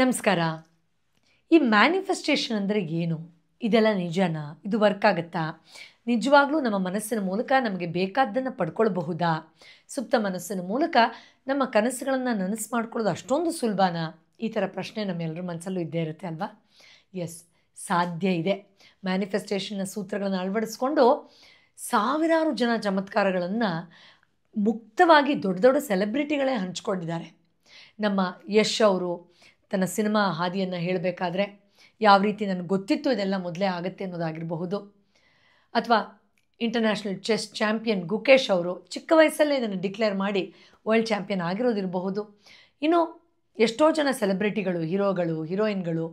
ನಮಸ್ಕಾರ. ಈ ಮ್ಯಾನಿಫೆಸ್ಟೇಷನ್ ಅಂದರೆ ಏನು? ಇದೆಲ್ಲ ನಿಜನಾ? ಇದು ವರ್ಕ್ ಆಗುತ್ತಾ? ನಿಜವಾಗ್ಲೂ ನಮ್ಮ ಮನಸ್ಸಿನ ಮೂಲಕ ನಮಗೆ ಬೇಕಾದ್ದನ್ನು ಪಡ್ಕೊಳ್ಬಹುದಾ? ಸುಪ್ತ ಮನಸ್ಸಿನ ಮೂಲಕ ನಮ್ಮ ಕನಸುಗಳನ್ನು ನನಸು ಮಾಡ್ಕೊಳ್ಳೋದು ಅಷ್ಟೊಂದು ಸುಲಭನಾ? ಈ ಥರ ಪ್ರಶ್ನೆ ನಮ್ಮೆಲ್ಲರ ಮನಸ್ಸಲ್ಲೂ ಇದ್ದೇ ಇರುತ್ತೆ ಅಲ್ವಾ? ಎಸ್, ಸಾಧ್ಯ ಇದೆ. ಮ್ಯಾನಿಫೆಸ್ಟೇಷನ್ನ ಸೂತ್ರಗಳನ್ನು ಅಳವಡಿಸ್ಕೊಂಡು ಸಾವಿರಾರು ಜನ ಚಮತ್ಕಾರಗಳನ್ನು ಮುಕ್ತವಾಗಿ ದೊಡ್ಡ ದೊಡ್ಡ ಸೆಲೆಬ್ರಿಟಿಗಳೇ ಹಂಚ್ಕೊಂಡಿದ್ದಾರೆ. ನಮ್ಮ ಯಶ್ ಅವರು ತನ್ನ ಸಿನಿಮಾ ಹಾದಿಯನ್ನು ಹೇಳಬೇಕಾದ್ರೆ ಯಾವ ರೀತಿ ನನಗೆ ಗೊತ್ತಿತ್ತು ಇದೆಲ್ಲ ಮೊದಲೇ ಆಗುತ್ತೆ ಅನ್ನೋದಾಗಿರಬಹುದು, ಅಥವಾ ಇಂಟರ್ನ್ಯಾಷನಲ್ ಚೆಸ್ ಚಾಂಪಿಯನ್ ಗುಕೇಶ್ ಅವರು ಚಿಕ್ಕ ವಯಸ್ಸಲ್ಲೇ ಇದನ್ನು ಡಿಕ್ಲೇರ್ ಮಾಡಿ ವರ್ಲ್ಡ್ ಚಾಂಪಿಯನ್ ಆಗಿರೋದಿರಬಹುದು. ಇನ್ನು ಎಷ್ಟೋ ಜನ ಸೆಲೆಬ್ರಿಟಿಗಳು, ಹೀರೋಗಳು, ಹೀರೋಯಿನ್ಗಳು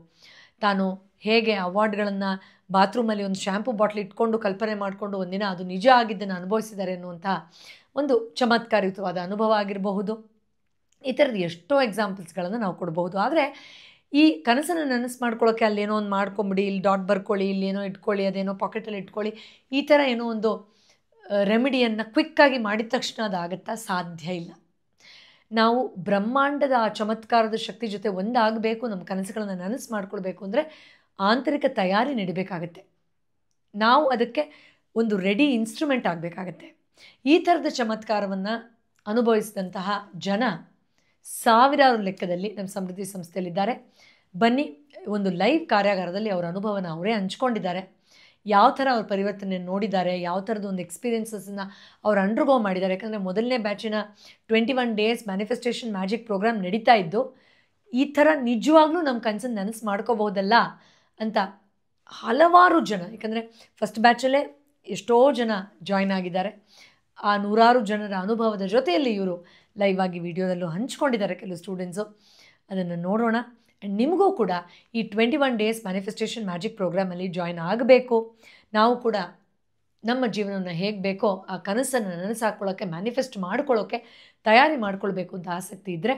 ತಾನು ಹೇಗೆ ಅವಾರ್ಡ್ಗಳನ್ನು ಬಾತ್ರೂಮಲ್ಲಿ ಒಂದು ಶ್ಯಾಂಪು ಬಾಟ್ಲ್ ಇಟ್ಕೊಂಡು ಕಲ್ಪನೆ ಮಾಡಿಕೊಂಡು ಒಂದಿನ ಅದು ನಿಜ ಆಗಿದ್ದನ್ನು ಅನುಭವಿಸಿದ್ದಾರೆ ಅನ್ನುವಂಥ ಒಂದು ಚಮತ್ಕಾರಯುತವಾದ ಅನುಭವ ಆಗಿರಬಹುದು. ಈ ಥರದ ಎಷ್ಟೋ ಎಕ್ಸಾಂಪಲ್ಸ್ಗಳನ್ನು ನಾವು ಕೊಡಬಹುದು. ಆದರೆ ಈ ಕನಸನ್ನು ನನಸು ಮಾಡ್ಕೊಳ್ಳೋಕ್ಕೆ ಅಲ್ಲೇನೋ ಒಂದು ಮಾಡ್ಕೊಂಬಿಡಿ, ಇಲ್ಲಿ ಡಾಟ್ ಬರ್ಕೊಳ್ಳಿ, ಇಲ್ಲೇನೋ ಇಟ್ಕೊಳ್ಳಿ, ಅದೇನೋ ಪಾಕೆಟಲ್ಲಿ ಇಟ್ಕೊಳ್ಳಿ, ಈ ಥರ ಏನೋ ಒಂದು ರೆಮಿಡಿಯನ್ನು ಕ್ವಿಕ್ಕಾಗಿ ಮಾಡಿದ ತಕ್ಷಣ ಅದಾಗುತ್ತಾ? ಸಾಧ್ಯ ಇಲ್ಲ. ನಾವು ಬ್ರಹ್ಮಾಂಡದ ಆ ಚಮತ್ಕಾರದ ಶಕ್ತಿ ಜೊತೆ ಒಂದಾಗಬೇಕು, ನಮ್ಮ ಕನಸುಗಳನ್ನು ನನಸು ಮಾಡ್ಕೊಳ್ಬೇಕು ಅಂದರೆ ಆಂತರಿಕ ತಯಾರಿ ನಡಿಬೇಕಾಗತ್ತೆ. ನಾವು ಅದಕ್ಕೆ ಒಂದು ರೆಡಿ ಇನ್ಸ್ಟ್ರೂಮೆಂಟ್ ಆಗಬೇಕಾಗತ್ತೆ. ಈ ಥರದ ಚಮತ್ಕಾರವನ್ನು ಅನುಭವಿಸಿದಂತಹ ಜನ ಸಾವಿರಾರು ಲೆಕ್ಕದಲ್ಲಿ ನಮ್ಮ ಸಮೃದ್ಧಿ ಸಂಸ್ಥೆಯಲ್ಲಿದ್ದಾರೆ. ಬನ್ನಿ, ಒಂದು ಲೈವ್ ಕಾರ್ಯಾಗಾರದಲ್ಲಿ ಅವರ ಅನುಭವನ ಅವರೇ ಹಂಚ್ಕೊಂಡಿದ್ದಾರೆ. ಯಾವ ಥರ ಅವ್ರ ಪರಿವರ್ತನೆ ನೋಡಿದ್ದಾರೆ, ಯಾವ ಥರದ ಒಂದು ಎಕ್ಸ್ಪೀರಿಯನ್ಸಸ್ಸನ್ನು ಅವ್ರು ಅಂಡರ್ಗೋ ಮಾಡಿದ್ದಾರೆ. ಯಾಕಂದರೆ ಮೊದಲನೇ ಬ್ಯಾಚಿನ 21 ಡೇಸ್ ಮ್ಯಾನಿಫೆಸ್ಟೇಷನ್ ಮ್ಯಾಜಿಕ್ ಪ್ರೋಗ್ರಾಮ್ ನಡೀತಾ ಇದ್ದು, ಈ ಥರ ನಿಜವಾಗ್ಲೂ ನಮ್ಮ ಕನಸನ್ನು ನನಸು ಮಾಡ್ಕೋಬಹುದಲ್ಲ ಅಂತ ಹಲವಾರು ಜನ, ಯಾಕಂದರೆ ಫಸ್ಟ್ ಬ್ಯಾಚಲ್ಲೇ ಎಷ್ಟೋ ಜನ ಜಾಯ್ನ್ ಆಗಿದ್ದಾರೆ. ಆ ನೂರಾರು ಜನರ ಅನುಭವದ ಜೊತೆಯಲ್ಲಿ ಇವರು ಲೈವ್ ಆಗಿ ವಿಡಿಯೋದಲ್ಲೂ ಹಂಚ್ಕೊಂಡಿದ್ದಾರೆ ಕೆಲವು ಸ್ಟೂಡೆಂಟ್ಸು. ಅದನ್ನು ನೋಡೋಣ. ಆ್ಯಂಡ್ ನಿಮಗೂ ಕೂಡ ಈ 21 ಡೇಸ್ ಮ್ಯಾನಿಫೆಸ್ಟೇಷನ್ ಮ್ಯಾಜಿಕ್ ಪ್ರೋಗ್ರಾಮಲ್ಲಿ ಜಾಯ್ನ್ ಆಗಬೇಕು. ನಾವು ಕೂಡ ನಮ್ಮ ಜೀವನವನ್ನು ಹೇಗೆ ಬೇಕೋ ಆ ಕನಸನ್ನು ನನಸು ಹಾಕ್ಕೊಳ್ಳೋಕ್ಕೆ, ಮ್ಯಾನಿಫೆಸ್ಟ್ ಮಾಡ್ಕೊಳ್ಳೋಕ್ಕೆ ತಯಾರಿ ಮಾಡ್ಕೊಳ್ಬೇಕು ಅಂತ ಆಸಕ್ತಿ ಇದ್ದರೆ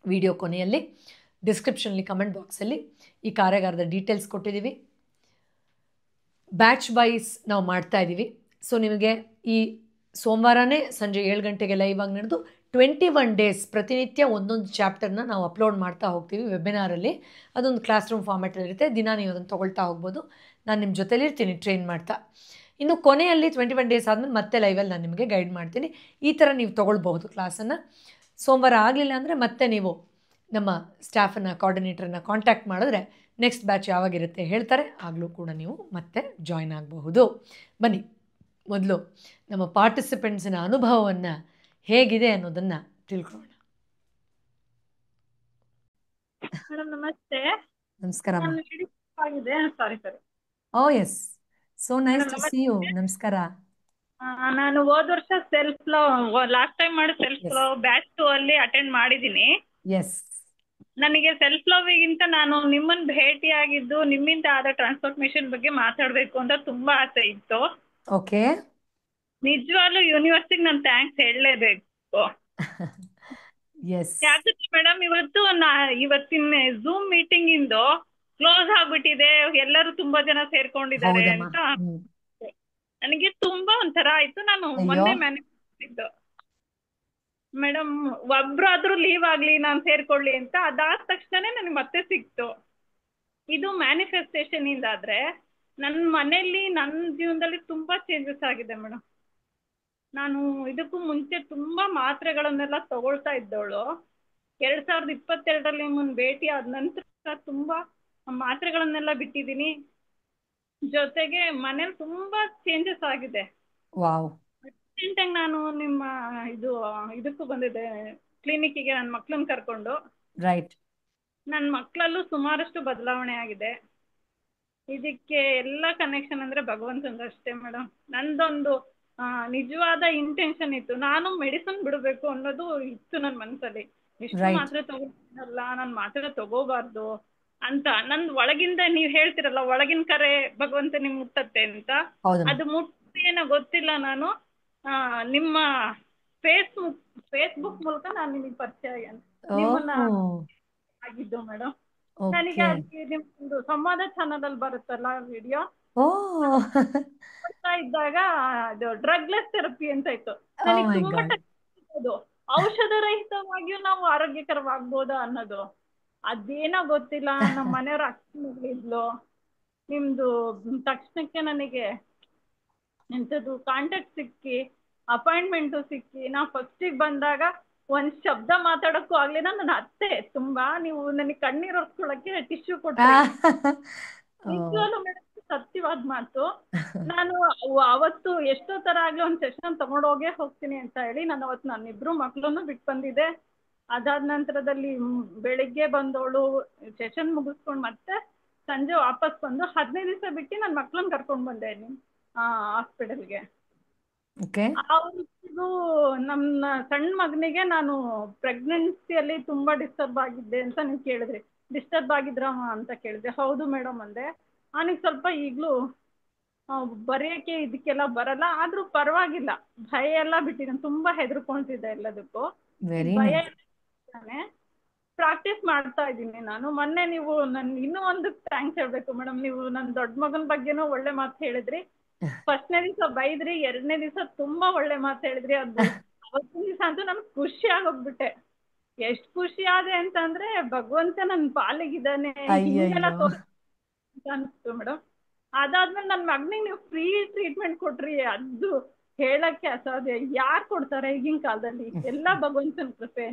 ವಿಡಿಯೋ ಕೊನೆಯಲ್ಲಿ ಡಿಸ್ಕ್ರಿಪ್ಷನಲ್ಲಿ ಕಮೆಂಟ್ ಬಾಕ್ಸಲ್ಲಿ ಈ ಕಾರ್ಯಾಗಾರದ ಡೀಟೇಲ್ಸ್ ಕೊಟ್ಟಿದ್ದೀವಿ. ಬ್ಯಾಚ್ ವೈಸ್ ನಾವು ಮಾಡ್ತಾಯಿದ್ದೀವಿ. ಸೊ ನಿಮಗೆ ಈ ಸೋಮವಾರನೇ ಸಂಜೆ 7 ಗಂಟೆಗೆ ಲೈವ್ ಆಗಿ ನಡೆದು 21 ಡೇಸ್ ಪ್ರತಿನಿತ್ಯ ಒಂದೊಂದು ಚಾಪ್ಟರ್ನ ನಾವು ಅಪ್ಲೋಡ್ ಮಾಡ್ತಾ ಹೋಗ್ತೀವಿ ವೆಬಿನಾರಲ್ಲಿ. ಅದೊಂದು ಕ್ಲಾಸ್ ರೂಮ್ ಫಾರ್ಮ್ಯಾಟಲ್ಲಿರುತ್ತೆ. ದಿನ ನೀವು ಅದನ್ನು ತೊಗೊಳ್ತಾ ಹೋಗ್ಬೋದು. ನಾನು ನಿಮ್ಮ ಜೊತೆಲಿ ಇರ್ತೀನಿ ಟ್ರೈನ್ ಮಾಡ್ತಾ. ಇನ್ನು ಕೊನೆಯಲ್ಲಿ 21 ಡೇಸ್ ಆದಮೇಲೆ ಮತ್ತೆ ಲೈವಲ್ಲಿ ನಾನು ನಿಮಗೆ ಗೈಡ್ ಮಾಡ್ತೀನಿ. ಈ ಥರ ನೀವು ತೊಗೊಳ್ಬಹುದು ಕ್ಲಾಸನ್ನು. ಸೋಮವಾರ ಆಗಲಿಲ್ಲ ಅಂದರೆ ಮತ್ತೆ ನೀವು ನಮ್ಮ ಸ್ಟಾಫನ್ನು, ಕೋಆರ್ಡಿನೇಟರನ್ನು ಕಾಂಟ್ಯಾಕ್ಟ್ ಮಾಡಿದ್ರೆ ನೆಕ್ಸ್ಟ್ ಬ್ಯಾಚ್ ಯಾವಾಗಿರುತ್ತೆ ಹೇಳ್ತಾರೆ, ಆಗಲೂ ಕೂಡ ನೀವು ಮತ್ತೆ ಜಾಯ್ನ್ ಆಗಬಹುದು. ಬನ್ನಿ, ಮೊದಲು ನಮ್ಮ ಪಾರ್ಟಿಸಿಪೆಂಟ್ಸಿನ ಅನುಭವವನ್ನು ಹೇಗಿದೆ ಅನ್ನೋದನ್ನು ತಿಳ್ಕೊಳ್ಳೋಣ. ಮೇಡಮ್ ನಮಸ್ತೆ. ನಮಸ್ಕಾರ. Sorry. Oh yes, so nice to see you. ನಮಸ್ಕಾರ. ನಾನು ಹೋದ ವರ್ಷ ಸೆಲ್ಫ್ ಲವ್ ಲಾಸ್ಟ್ ಟೈಮ್ ಮಾಡಿ ಸೆಲ್ಫ್ ಲವ್ ಬ್ಯಾಚ್ 2 ಅಲ್ಲಿ ಅಟೆಂಡ್ ಮಾಡಿದ್ದೀನಿ. ಎಸ್, ನನಗೆ ಸೆಲ್ಫ್ ಲವ್ಗಿಂತ ನಾನು ನಿಮ್ಮನ್ನ ಭೇಟಿ ಆಗಿದ್ದು, ನಿಮ್ಮಿಂದ ಆದ ಟ್ರಾನ್ಸ್ಫಾರ್ಮೇಶನ್ ಬಗ್ಗೆ ಮಾತಾಡಬೇಕು ಅಂತ ತುಂಬಾ ಆಸೆ ಇತ್ತು. ಓಕೆ. ನಿಜವಾಗ್ಲೂ ಯೂನಿವರ್ಸಿಟಿಗೆ ನಾನು ಥ್ಯಾಂಕ್ಸ್ ಹೇಳಲೇಬೇಕು. ಎಸ್, ಯಾಕಂದ್ರೆ ಮೇಡಮ್ ಇವತ್ತಿನ ಝೂಮ್ ಮೀಟಿಂಗ್ ಇಂದು ಕ್ಲೋಸ್ ಆಗ್ಬಿಟ್ಟಿದೆ, ಎಲ್ಲರೂ ತುಂಬಾ ಜನ ಸೇರ್ಕೊಂಡಿದ್ದಾರೆ ಅಂತ ನನಗೆ ತುಂಬಾ ಒಂಥರ ಆಯ್ತು. ನಾನು ಮೊನ್ನೆ ಮ್ಯಾನಿಫೆಸ್ಟ್ ಮೇಡಮ್ ಒಬ್ರಾದ್ರೂ ಲೀವ್ ಆಗ್ಲಿ, ನಾನು ಸೇರ್ಕೊಳ್ಳಿ ಅಂತ. ಅದಾದ ತಕ್ಷಣನೇ ನನಗೆ ಮತ್ತೆ ಸಿಕ್ತು. ಇದು ಮ್ಯಾನಿಫೆಸ್ಟೇಷನ್ ಇಂದಾದ್ರೆ ನನ್ನ ಮನೆಯಲ್ಲಿ, ನನ್ನ ಜೀವನದಲ್ಲಿ ತುಂಬಾ ಚೇಂಜಸ್ ಆಗಿದೆ ಮೇಡಮ್. ನಾನು ಇದಕ್ಕೂ ಮುಂಚೆ ತುಂಬಾ ಮಾತ್ರೆಗಳನ್ನೆಲ್ಲ ತಗೊಳ್ತಾ ಇದ್ದವಳು. 2022ರಲ್ಲಿ ನಿಮ್ಮನ್ನ ಭೇಟಿ ಆದ ನಂತರ ತುಂಬಾ ಮಾತ್ರೆಗಳನ್ನೆಲ್ಲ ಬಿಟ್ಟಿದ್ದೀನಿ. ಜೊತೆಗೆ ಮನೇಲಿ ತುಂಬಾ ಚೇಂಜಸ್ ಆಗಿದೆ. ವಾವ್. ರೀಸೆಂಟಾಗಿ ನಾನು ನಿಮ್ಮ ಇದಕ್ಕೂ ಬಂದಿದ್ದೆ, ಕ್ಲಿನಿಕ್ಕಿಗೆ ನನ್ನ ಮಕ್ಕಳನ್ನ ಕರ್ಕೊಂಡು. ರೈಟ್. ನನ್ನ ಮಕ್ಕಳಲ್ಲೂ ಸುಮಾರಷ್ಟು ಬದಲಾವಣೆ ಆಗಿದೆ. ಇದಕ್ಕೆ ಎಲ್ಲ ಕನೆಕ್ಷನ್ ಅಂದ್ರೆ ಭಗವಂತಂದು ಅಷ್ಟೇ ಮೇಡಮ್. ನಂದೊಂದು ನಿಜವಾದ ಇಂಟೆನ್ಷನ್ ಇತ್ತು. ನಾನು ಮೆಡಿಸಿನ್ ಬಿಡಬೇಕು ಅನ್ನೋದು ಇತ್ತು ನನ್ನ ಮನಸ್ಸಲ್ಲಿ. ಎಷ್ಟು ಮಾತ್ರೆ ತಗೋಲ್ಲ, ನಾನು ಮಾತ್ರೆ ತಗೋಬಾರ್ದು ಅಂತ. ನಂದು ಒಳಗಿಂದ ನೀವು ಹೇಳ್ತಿರಲ್ಲ, ಒಳಗಿನ ಕರೆ ಭಗವಂತ ನಿಮ್ ಮುಟ್ಟತ್ತೆ ಅಂತ. ಅದು ಮುಟ್ಟೇನೋ ಗೊತ್ತಿಲ್ಲ. ನಾನು ನಿಮ್ಮ ಫೇಸ್ಬುಕ್ ಮೂಲಕ ನಾನು ನಿಮಗೆ ಪರಿಚಯ ನಿಮ್ಮನ್ನ ಆಗಿದ್ದು ಮೇಡಮ್. ನನಗೆ ನಿಮ್ದು ಸಂವಾದ ಚಾನಲ್ ಅಲ್ಲಿ ಬರುತ್ತಲ್ಲ ವಿಡಿಯೋ ಇದ್ದಾಗ, ಅದು ಡ್ರಗ್ಲೆಸ್ ಥೆರಪಿ ಅಂತ ಇತ್ತು. ನನಗೆ ತುಂಬಾ ಔಷಧ ರಹಿತವಾಗಿಯೂ ನಾವು ಆರೋಗ್ಯಕರವಾಗಬಹುದಾ ಅನ್ನೋದು. ಅದೇನೋ ಗೊತ್ತಿಲ್ಲ, ನಮ್ಮ ಮನೆಯವ್ರ ಅಕ್ಕ ಇದ್ಲು. ನಿಮ್ದು ತಕ್ಷಣಕ್ಕೆ ನನಗೆ ಎಂಥದ್ದು ಕಾಂಟ್ಯಾಕ್ಟ್ ಸಿಕ್ಕಿ ಅಪಾಯಿಂಟ್ಮೆಂಟು ಸಿಕ್ಕಿ ನಾ ಫಸ್ಟಿಗೆ ಬಂದಾಗ ಒಂದ್ ಶಬ್ದ ಮಾತಾಡಕ್ಕೂ ಆಗ್ಲಿಲ್ಲ. ನನ್ನ ಅತ್ತೆ ತುಂಬಾ, ನೀವು ನನಗೆ ಕಣ್ಣೀರ್ ಒರ್ಸ್ಕೊಳಕ್ಕೆ ಟಿಶ್ಯೂ ಕೊಟ್ರಿ. ನಿಜವಾಗ್ಲೂ ಮೇಡಮ್ ಸತ್ಯವಾದ ಮಾತು. ನಾನು ಅವತ್ತು ಎಷ್ಟೋ ತರ ಆಗ್ಲಿ ಒಂದ್ ಸೆಷನ್ ತಗೊಂಡೋಗೇ ಹೋಗ್ತೀನಿ ಅಂತ ಹೇಳಿ ನಾನು ಅವತ್ತು ನನ್ನಿಬ್ರು ಮಕ್ಳನ್ನು ಬಿಟ್ಟು ಬಂದಿದ್ದೆ. ಅದಾದ ನಂತರದಲ್ಲಿ ಬೆಳಿಗ್ಗೆ ಬಂದವಳು ಸೆಷನ್ ಮುಗಿಸ್ಕೊಂಡು ಮತ್ತೆ ಸಂಜೆ ವಾಪಸ್ ಬಂದು 15 ದಿವಸ ಬಿಟ್ಟು ನನ್ನ ಮಕ್ಳನ್ನ ಕರ್ಕೊಂಡ್ ಬಂದೆ ಹಾಸ್ಪಿಟಲ್ಗೆ. ಅವ್ರಿಗೂ ನಮ್ಮ ಸಣ್ಣ ಮಗನಿಗೆ ನಾನು ಪ್ರೆಗ್ನೆನ್ಸಿಯಲ್ಲಿ ತುಂಬಾ ಡಿಸ್ಟರ್ಬ್ ಆಗಿದ್ದೆ ಅಂತ ನೀವು ಕೇಳಿದ್ರಿ. ಡಿಸ್ಟರ್ಬ್ ಆಗಿದ್ರಮ್ಮ ಅಂತ ಕೇಳಿದೆ. ಹೌದು ಮೇಡಮ್ ಅಂದೆ. ಅವನಿಗೆ ಸ್ವಲ್ಪ ಈಗಲೂ ಬರೆಯಕ್ಕೆ ಇದಕ್ಕೆಲ್ಲ ಬರಲ್ಲ, ಆದ್ರೂ ಪರವಾಗಿಲ್ಲ, ಭಯ ಎಲ್ಲ ಬಿಟ್ಟಿದ್ದಾನೆ. ತುಂಬಾ ಹೆದರ್ಕೊಂತಿದ್ದೆ ಎಲ್ಲದಕ್ಕೂ. ಭಯ ಪ್ರಾಕ್ಟೀಸ್ ಮಾಡ್ತಾ ಇದ್ದೀನಿ ನಾನು. ಮೊನ್ನೆ ನೀವು ಇನ್ನೂ ಒಂದು ಥ್ಯಾಂಕ್ಸ್ ಹೇಳ್ಬೇಕು ಮೇಡಮ್. ನೀವು ನನ್ನ ದೊಡ್ಡ ಮಗನ ಬಗ್ಗೆನೂ ಒಳ್ಳೆ ಮಾತು ಹೇಳಿದ್ರಿ. ಫಸ್ಟ್ನೇ ದಿವಸ ಬೈದ್ರಿ, 2ನೇ ದಿವಸ ತುಂಬಾ ಒಳ್ಳೆ ಮಾತು ಹೇಳಿದ್ರಿ. ಅದು ಅವತ್ತಿನ ದಿವಸ ಅಂತೂ ನನ್ಗೆ ಖುಷಿ ಆಗೋಗ್ಬಿಟ್ಟೆ. ಎಷ್ಟ್ ಖುಷಿ ಆದೆ ಅಂತಂದ್ರೆ ಭಗವಂತ ನನ್ ಪಾಲಿಗಿದ್ದಾನೆ ಹಿಂಗೆಲ್ಲ ಅನ್ಸ್ತು ಮೇಡಮ್. ಅದಾದ್ಮೇಲೆ ನನ್ನ ಮಗನಿಗೆ ನೀವು ಫ್ರೀ ಟ್ರೀಟ್ಮೆಂಟ್ ಕೊಟ್ರಿ, ಅದು ಹೇಳಕ್ಕೆ ಅಸಾಧ್ಯ. ಯಾರು ಕೊಡ್ತಾರೆ ಈಗಿನ ಕಾಲದಲ್ಲಿ? ಎಲ್ಲ ಭಗವಂತನ ಕೃಪೆ.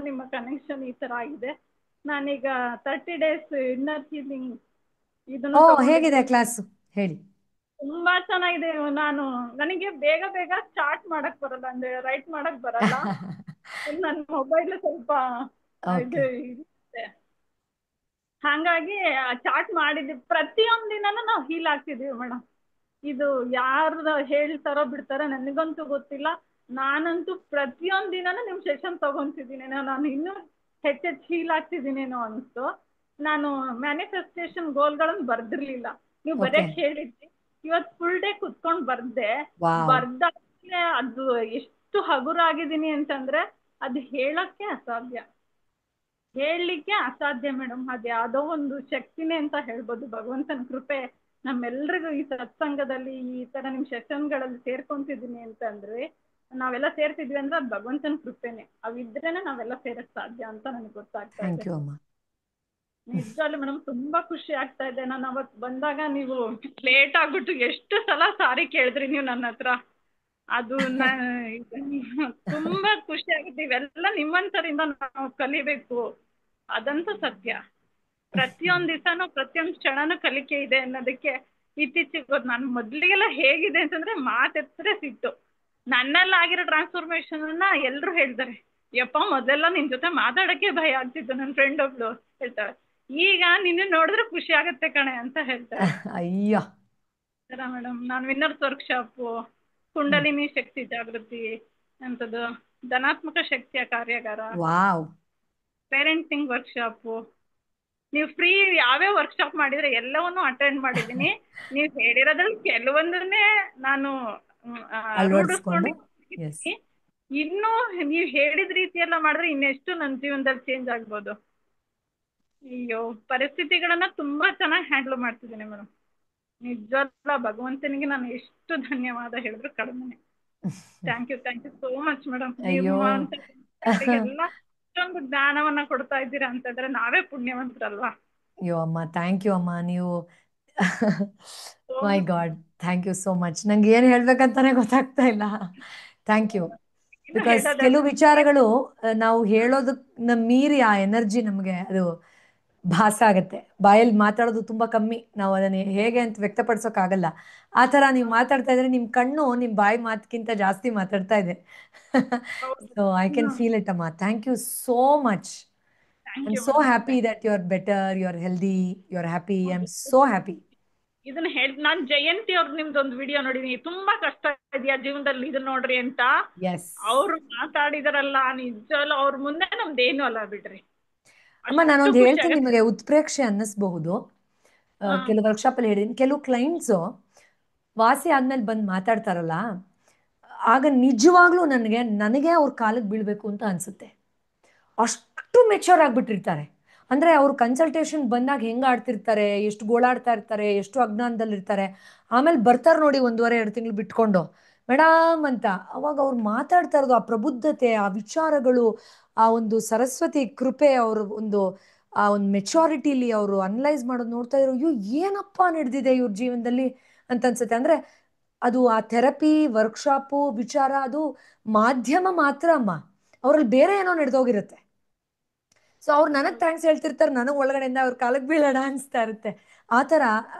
ನಿಮ್ಮ ಕನೆಕ್ಷನ್ ಈ ತರ ಆಗಿದೆ. ನಾನೀಗ 30 days ಇನ್ನರ್ ಹೀಲಿಂಗ್ ಇದನ್ನು ಹೇಗಿದೆ ಕ್ಲಾಸ್ ಹೇಳಿ. ತುಂಬಾ ಚೆನ್ನಾಗಿದೆ. ನನಗೆ ಬೇಗ ಬೇಗ ಚಾರ್ಟ್ ಮಾಡಕ್ ಬರಲ್ಲ, ಅಂದ್ರೆ ರೈಟ್ ಮಾಡಕ್ ಬರಲ್ಲ. ನನ್ನ ಮೊಬೈಲ್ ಸ್ವಲ್ಪ ಇದು ಇರುತ್ತೆ. ಹಾಗಾಗಿ ಚಾರ್ಟ್ ಮಾಡಿದ್ವಿ. ಪ್ರತಿಯೊಂದ್ ದಿನಾನು ನಾವು ಹೀಲ್ ಆಗ್ತಿದೀವಿ ಮೇಡಮ್. ಇದು ಯಾರು ಹೇಳ್ತಾರೋ ಬಿಡ್ತಾರೋ ನನಗಂತೂ ಗೊತ್ತಿಲ್ಲ. ನಾನಂತೂ ಪ್ರತಿಯೊಂದ್ ದಿನಾನು ನಿಮ್ ಸೆಷನ್ ತಗೊಂತಿದ್ದೀನಿ. ನಾನು ಇನ್ನೂ ಹೆಚ್ಚೆಚ್ಚು ಹೀಲ್ ಆಗ್ತಿದ್ದೀನೇನೋ ಅನ್ಸ್ತು. ನಾನು ಮ್ಯಾನಿಫೆಸ್ಟೇಷನ್ ಗೋಲ್ಗಳನ್ನ ಬರ್ದಿರ್ಲಿಲ್ಲ, ನೀವು ಬರೆಯಕ್ ಹೇಳಿದ್ರಿ. ಇವತ್ತು ಫುಲ್ ಡೇ ಕುತ್ಕೊಂಡ್ ಬರ್ದೆ. ಬರ್ದಾದ್ಮೇಲೆ ಅದು ಎಷ್ಟು ಹಗುರಾಗಿದ್ದೀನಿ ಅಂತಂದ್ರೆ ಅದು ಹೇಳಕ್ಕೆ ಅಸಾಧ್ಯ, ಹೇಳಲಿಕ್ಕೆ ಅಸಾಧ್ಯ ಮೇಡಮ್. ಅದು ಯಾವ್ದೋ ಒಂದು ಶಕ್ತಿನೇ ಅಂತ ಹೇಳ್ಬೋದು. ಭಗವಂತನ ಕೃಪೆ ನಮ್ಮೆಲ್ರಿಗೂ ಈ ಸತ್ಸಂಗದಲ್ಲಿ ಈ ತರ ನಿಮ್ ಸೆಷನ್ಗಳಲ್ಲಿ ಸೇರ್ಕೊಂತಿದೀನಿ ಅಂತಂದ್ರೆ, ನಾವೆಲ್ಲ ಸೇರ್ತಿದ್ವಿ ಅಂದ್ರೆ ಅದು ಭಗವಂತನ ಕೃಪೆನೆ. ಅವಿದ್ರೇನೆ ನಾವೆಲ್ಲ ಸೇರಕ್ ಸಾಧ್ಯ ಅಂತ ನನಗೆ ಗೊತ್ತಾಗ್ತಾ ಇದೆ. ನಿಜವಾಗ್ಲೂ ಮೇಡಮ್ ತುಂಬಾ ಖುಷಿ ಆಗ್ತಾ ಇದೆ. ನಾನು ಅವತ್ ಬಂದಾಗ ನೀವು ಲೇಟ್ ಆಗ್ಬಿಟ್ಟು ಎಷ್ಟು ಸಲ ಸಾರಿ ಕೇಳಿದ್ರಿ ನೀವು ನನ್ನ ಹತ್ರ. ಅದು ತುಂಬಾ ಖುಷಿ ಆಗುತ್ತೆ. ಇವೆಲ್ಲ ನಿಮ್ಮಂತರಿಂದ ನಾವು ಕಲಿಬೇಕು, ಅದಂತೂ ಸತ್ಯ. ಪ್ರತಿಯೊಂದ್ ದಿವಸನೂ ಪ್ರತಿಯೊಂದು ಕ್ಷಣನೂ ಕಲಿಕೆ ಇದೆ ಅನ್ನೋದಕ್ಕೆ ಇತ್ತೀಚೆಗೆ ಗೊತ್ತು. ನಾನು ಮೊದ್ಲಿಗೆಲ್ಲ ಹೇಗಿದೆ ಅಂತಂದ್ರೆ ಮಾತೆತ್ತರೆ ಸಿಟ್ಟು. ನನ್ನೆಲ್ಲ ಆಗಿರೋ ಟ್ರಾನ್ಸ್ಫಾರ್ಮೇಶನ್ ಅನ್ನ ಎಲ್ರು ಹೇಳ್ತಾರೆ. ಯಪ್ಪ ಮೊದಲೆಲ್ಲ ನಿನ್ ಜೊತೆ ಮಾತಾಡಕ್ಕೆ ಭಯ ಆಗ್ತಿತ್ತು. ನನ್ನ ಫ್ರೆಂಡ್ ಒಬ್ಳು ಹೇಳ್ತಾಳೆ, ಈಗ ನಿನ್ನ ನೋಡಿದ್ರೆ ಖುಷಿ ಆಗತ್ತೆ ಕಣೆ ಅಂತ ಹೇಳ್ತಾರೆ. ಅಯ್ಯ ಮೇಡಮ್, ನಾನು ವಿನ್ನರ್ಸ್ ವರ್ಕ್ಶಾಪ್, ಕುಂಡಲಿನಿ ಶಕ್ತಿ ಜಾಗೃತಿ ಅಂತದ್ದು, ಧನಾತ್ಮಕ ಶಕ್ತಿಯ ಕಾರ್ಯಾಗಾರ, ಪೇರೆಂಟಿಂಗ್ ವರ್ಕ್ಶಾಪ್, ನೀವು ಫ್ರೀ ಯಾವ್ಯಾವ ವರ್ಕ್ಶಾಪ್ ಮಾಡಿದ್ರೆ ಎಲ್ಲವನ್ನೂ ಅಟೆಂಡ್ ಮಾಡಿದೀನಿ. ನೀವು ಹೇಳಿರೋದ್ರಲ್ಲಿ ಕೆಲವೊಂದನ್ನೇ ನಾನು ರೂಢಿಸ್ಕೊಂಡಿದ್ದೀನಿ. ಇನ್ನು ನೀವು ಹೇಳಿದ ರೀತಿ ಎಲ್ಲ ಮಾಡಿದ್ರೆ ಇನ್ನೆಷ್ಟು ನನ್ನ ಜೀವನದಲ್ಲಿ ಚೇಂಜ್ ಆಗ್ಬೋದು. ಅಯ್ಯೋ, ಪರಿಸ್ಥಿತಿಗಳನ್ನ ತುಂಬಾ ಚೆನ್ನಾಗಿ ಹ್ಯಾಂಡಲ್ ಮಾಡ್ತಿದ್ದೀನಿ ಮೇಡಮ್. ನಿಜವಲ್ಲ, ಭಗವಂತನಿಗೆ ನಾನು ಎಷ್ಟು ಧನ್ಯವಾದ ಹೇಳಿದ್ರು ಕಡಿಮೆ. Thank you so much madam. ಎಲ್ಲ ಇಷ್ಟೊಂದು ಜ್ಞಾನವನ್ನ ಕೊಡ್ತಾ ಇದ್ದೀರಾ ಅಂತಂದ್ರೆ ನಾವೇ ಪುಣ್ಯವಂತರಲ್ವಾ? ಅಯ್ಯೋ ಅಮ್ಮ, ಥ್ಯಾಂಕ್ ಯು ಅಮ್ಮ. ನೀವು my god, thank you so much. ನಂಗೆ ಏನು ಹೇಳ್ಬೇಕಂತಾನೆ ಗೊತ್ತಾಗ್ತಾ ಇಲ್ಲ. Thank you. ಬಿಕಾಸ್ ಕೆಲವು ವಿಚಾರಗಳು ನಾವು ಹೇಳೋದನ್ನ ಮೀರಿ ಆ ಎನರ್ಜಿ ನಮಗೆ ಅದು ಭಾಸ ಆಗತ್ತೆ. ಬಾಯಲ್ಲಿ ಮಾತಾಡೋದು ತುಂಬಾ ಕಮ್ಮಿ, ನಾವು ಅದನ್ನ ಹೇಗೆ ಅಂತ ವ್ಯಕ್ತಪಡಿಸೋಕ್ಕಾಗಲ್ಲ. ಆ ಥರ ನೀವು ಮಾತಾಡ್ತಾ ಇದ್ರೆ ನಿಮ್ಮ ಕಣ್ಣು ನಿಮ್ಮ ಬಾಯಿ ಮಾತಕ್ಕಿಂತ ಜಾಸ್ತಿ ಮಾತಾಡ್ತಾ ಇದೆ. So I can feel it ಅಮ್ಮ. Thank you so much. I'm so happy that you're better, you're healthy, you're happy. I'm so happy. ಇದನ್ನ ನಾನ್ ಜಯಂತಿ ಅವ್ರ ನಿಮ್ದೊಂದು ವಿಡಿಯೋ ನೋಡಿದೀನಿ. ತುಂಬಾ ಕಷ್ಟ ಇದೆಯಾ ಜೀವನದಲ್ಲಿ, ಇದನ್ನ ನೋಡ್ರಿ ಅಂತ ಅವ್ರು ಮಾತಾಡಿದಾರಲ್ಲ, ನಿಜವಲ್ಲ ಅವ್ರ ಮುಂದೆ ನಮ್ದೇನು ಅಲ್ಲ ಬಿಡ್ರಿ. ಅಮ್ಮ, ನಾನೊಂದು ಹೇಳ್ತೀನಿ ನಿಮಗೆ, ಉತ್ಪ್ರೇಕ್ಷೆ ಅನ್ನಿಸ್ಬಹುದು. ಕೆಲವು ವರ್ಕ್ಶಾಪ್ ಅಲ್ಲಿ ಹೇಳಿದೀನಿ, ಕೆಲವು ಕ್ಲೈಂಟ್ಸು ವಾಸಿ ಆದ್ಮೇಲೆ ಬಂದು ಮಾತಾಡ್ತಾರಲ್ಲ, ಆಗ ನಿಜವಾಗ್ಲೂ ನನಗೆ ಅವ್ರ ಕಾಲಕ್ಕೆ ಬೀಳ್ಬೇಕು ಅಂತ ಅನ್ಸುತ್ತೆ. ಅಷ್ಟು ಮೆಚೂರ್ ಆಗಿಬಿಟ್ಟಿರ್ತಾರೆ. ಅಂದರೆ ಅವರು ಕನ್ಸಲ್ಟೇಷನ್ ಬಂದಾಗ ಹೆಂಗೆ ಆಡ್ತಿರ್ತಾರೆ, ಎಷ್ಟು ಗೋಳಾಡ್ತಾ ಇರ್ತಾರೆ, ಎಷ್ಟು ಅಜ್ಞಾನದಲ್ಲಿರ್ತಾರೆ. ಆಮೇಲೆ ಬರ್ತಾರೆ ನೋಡಿ 1.5-2 ತಿಂಗಳು ಬಿಟ್ಕೊಂಡು, ಮೇಡಮ್ ಅಂತ. ಅವಾಗ ಅವ್ರು ಮಾತಾಡ್ತಾ ಇರೋದು ಆ ಪ್ರಬುದ್ಧತೆ, ಆ ವಿಚಾರಗಳು, ಆ ಒಂದು ಸರಸ್ವತಿ ಕೃಪೆ, ಅವ್ರ ಒಂದು ಆ ಒಂದು ಮೆಚುರಿಟಿಲಿ ಅವರು ಅನಲೈಸ್ ಮಾಡೋದು ನೋಡ್ತಾ ಇದ್ರು, ಅಯ್ಯೋ ಏನಪ್ಪ ನಡೆದಿದೆ ಇವ್ರ ಜೀವನದಲ್ಲಿ ಅಂತ ಅನ್ಸುತ್ತೆ. ಅಂದ್ರೆ ಅದು ಆ ಥೆರಪಿ ವರ್ಕ್ಶಾಪು ವಿಚಾರ ಅದು ಮಾಧ್ಯಮ ಮಾತ್ರ ಅಮ್ಮ, ಅವ್ರಲ್ಲಿ ಬೇರೆ ಏನೋ ನಡೆದೋಗಿರುತ್ತೆ. ಸೊ ಅವ್ರು ನನಗೆ ಥ್ಯಾಂಕ್ಸ್ ಹೇಳ್ತಿರ್ತಾರೆ, ನನಗೆ ಒಳಗಡೆಯಿಂದ ಅವ್ರ ಕಾಲಕ್ಕೆ ಬೀಳೋಣ ಅನಿಸ್ತಾ ಇರುತ್ತೆ. ಆ ಥರ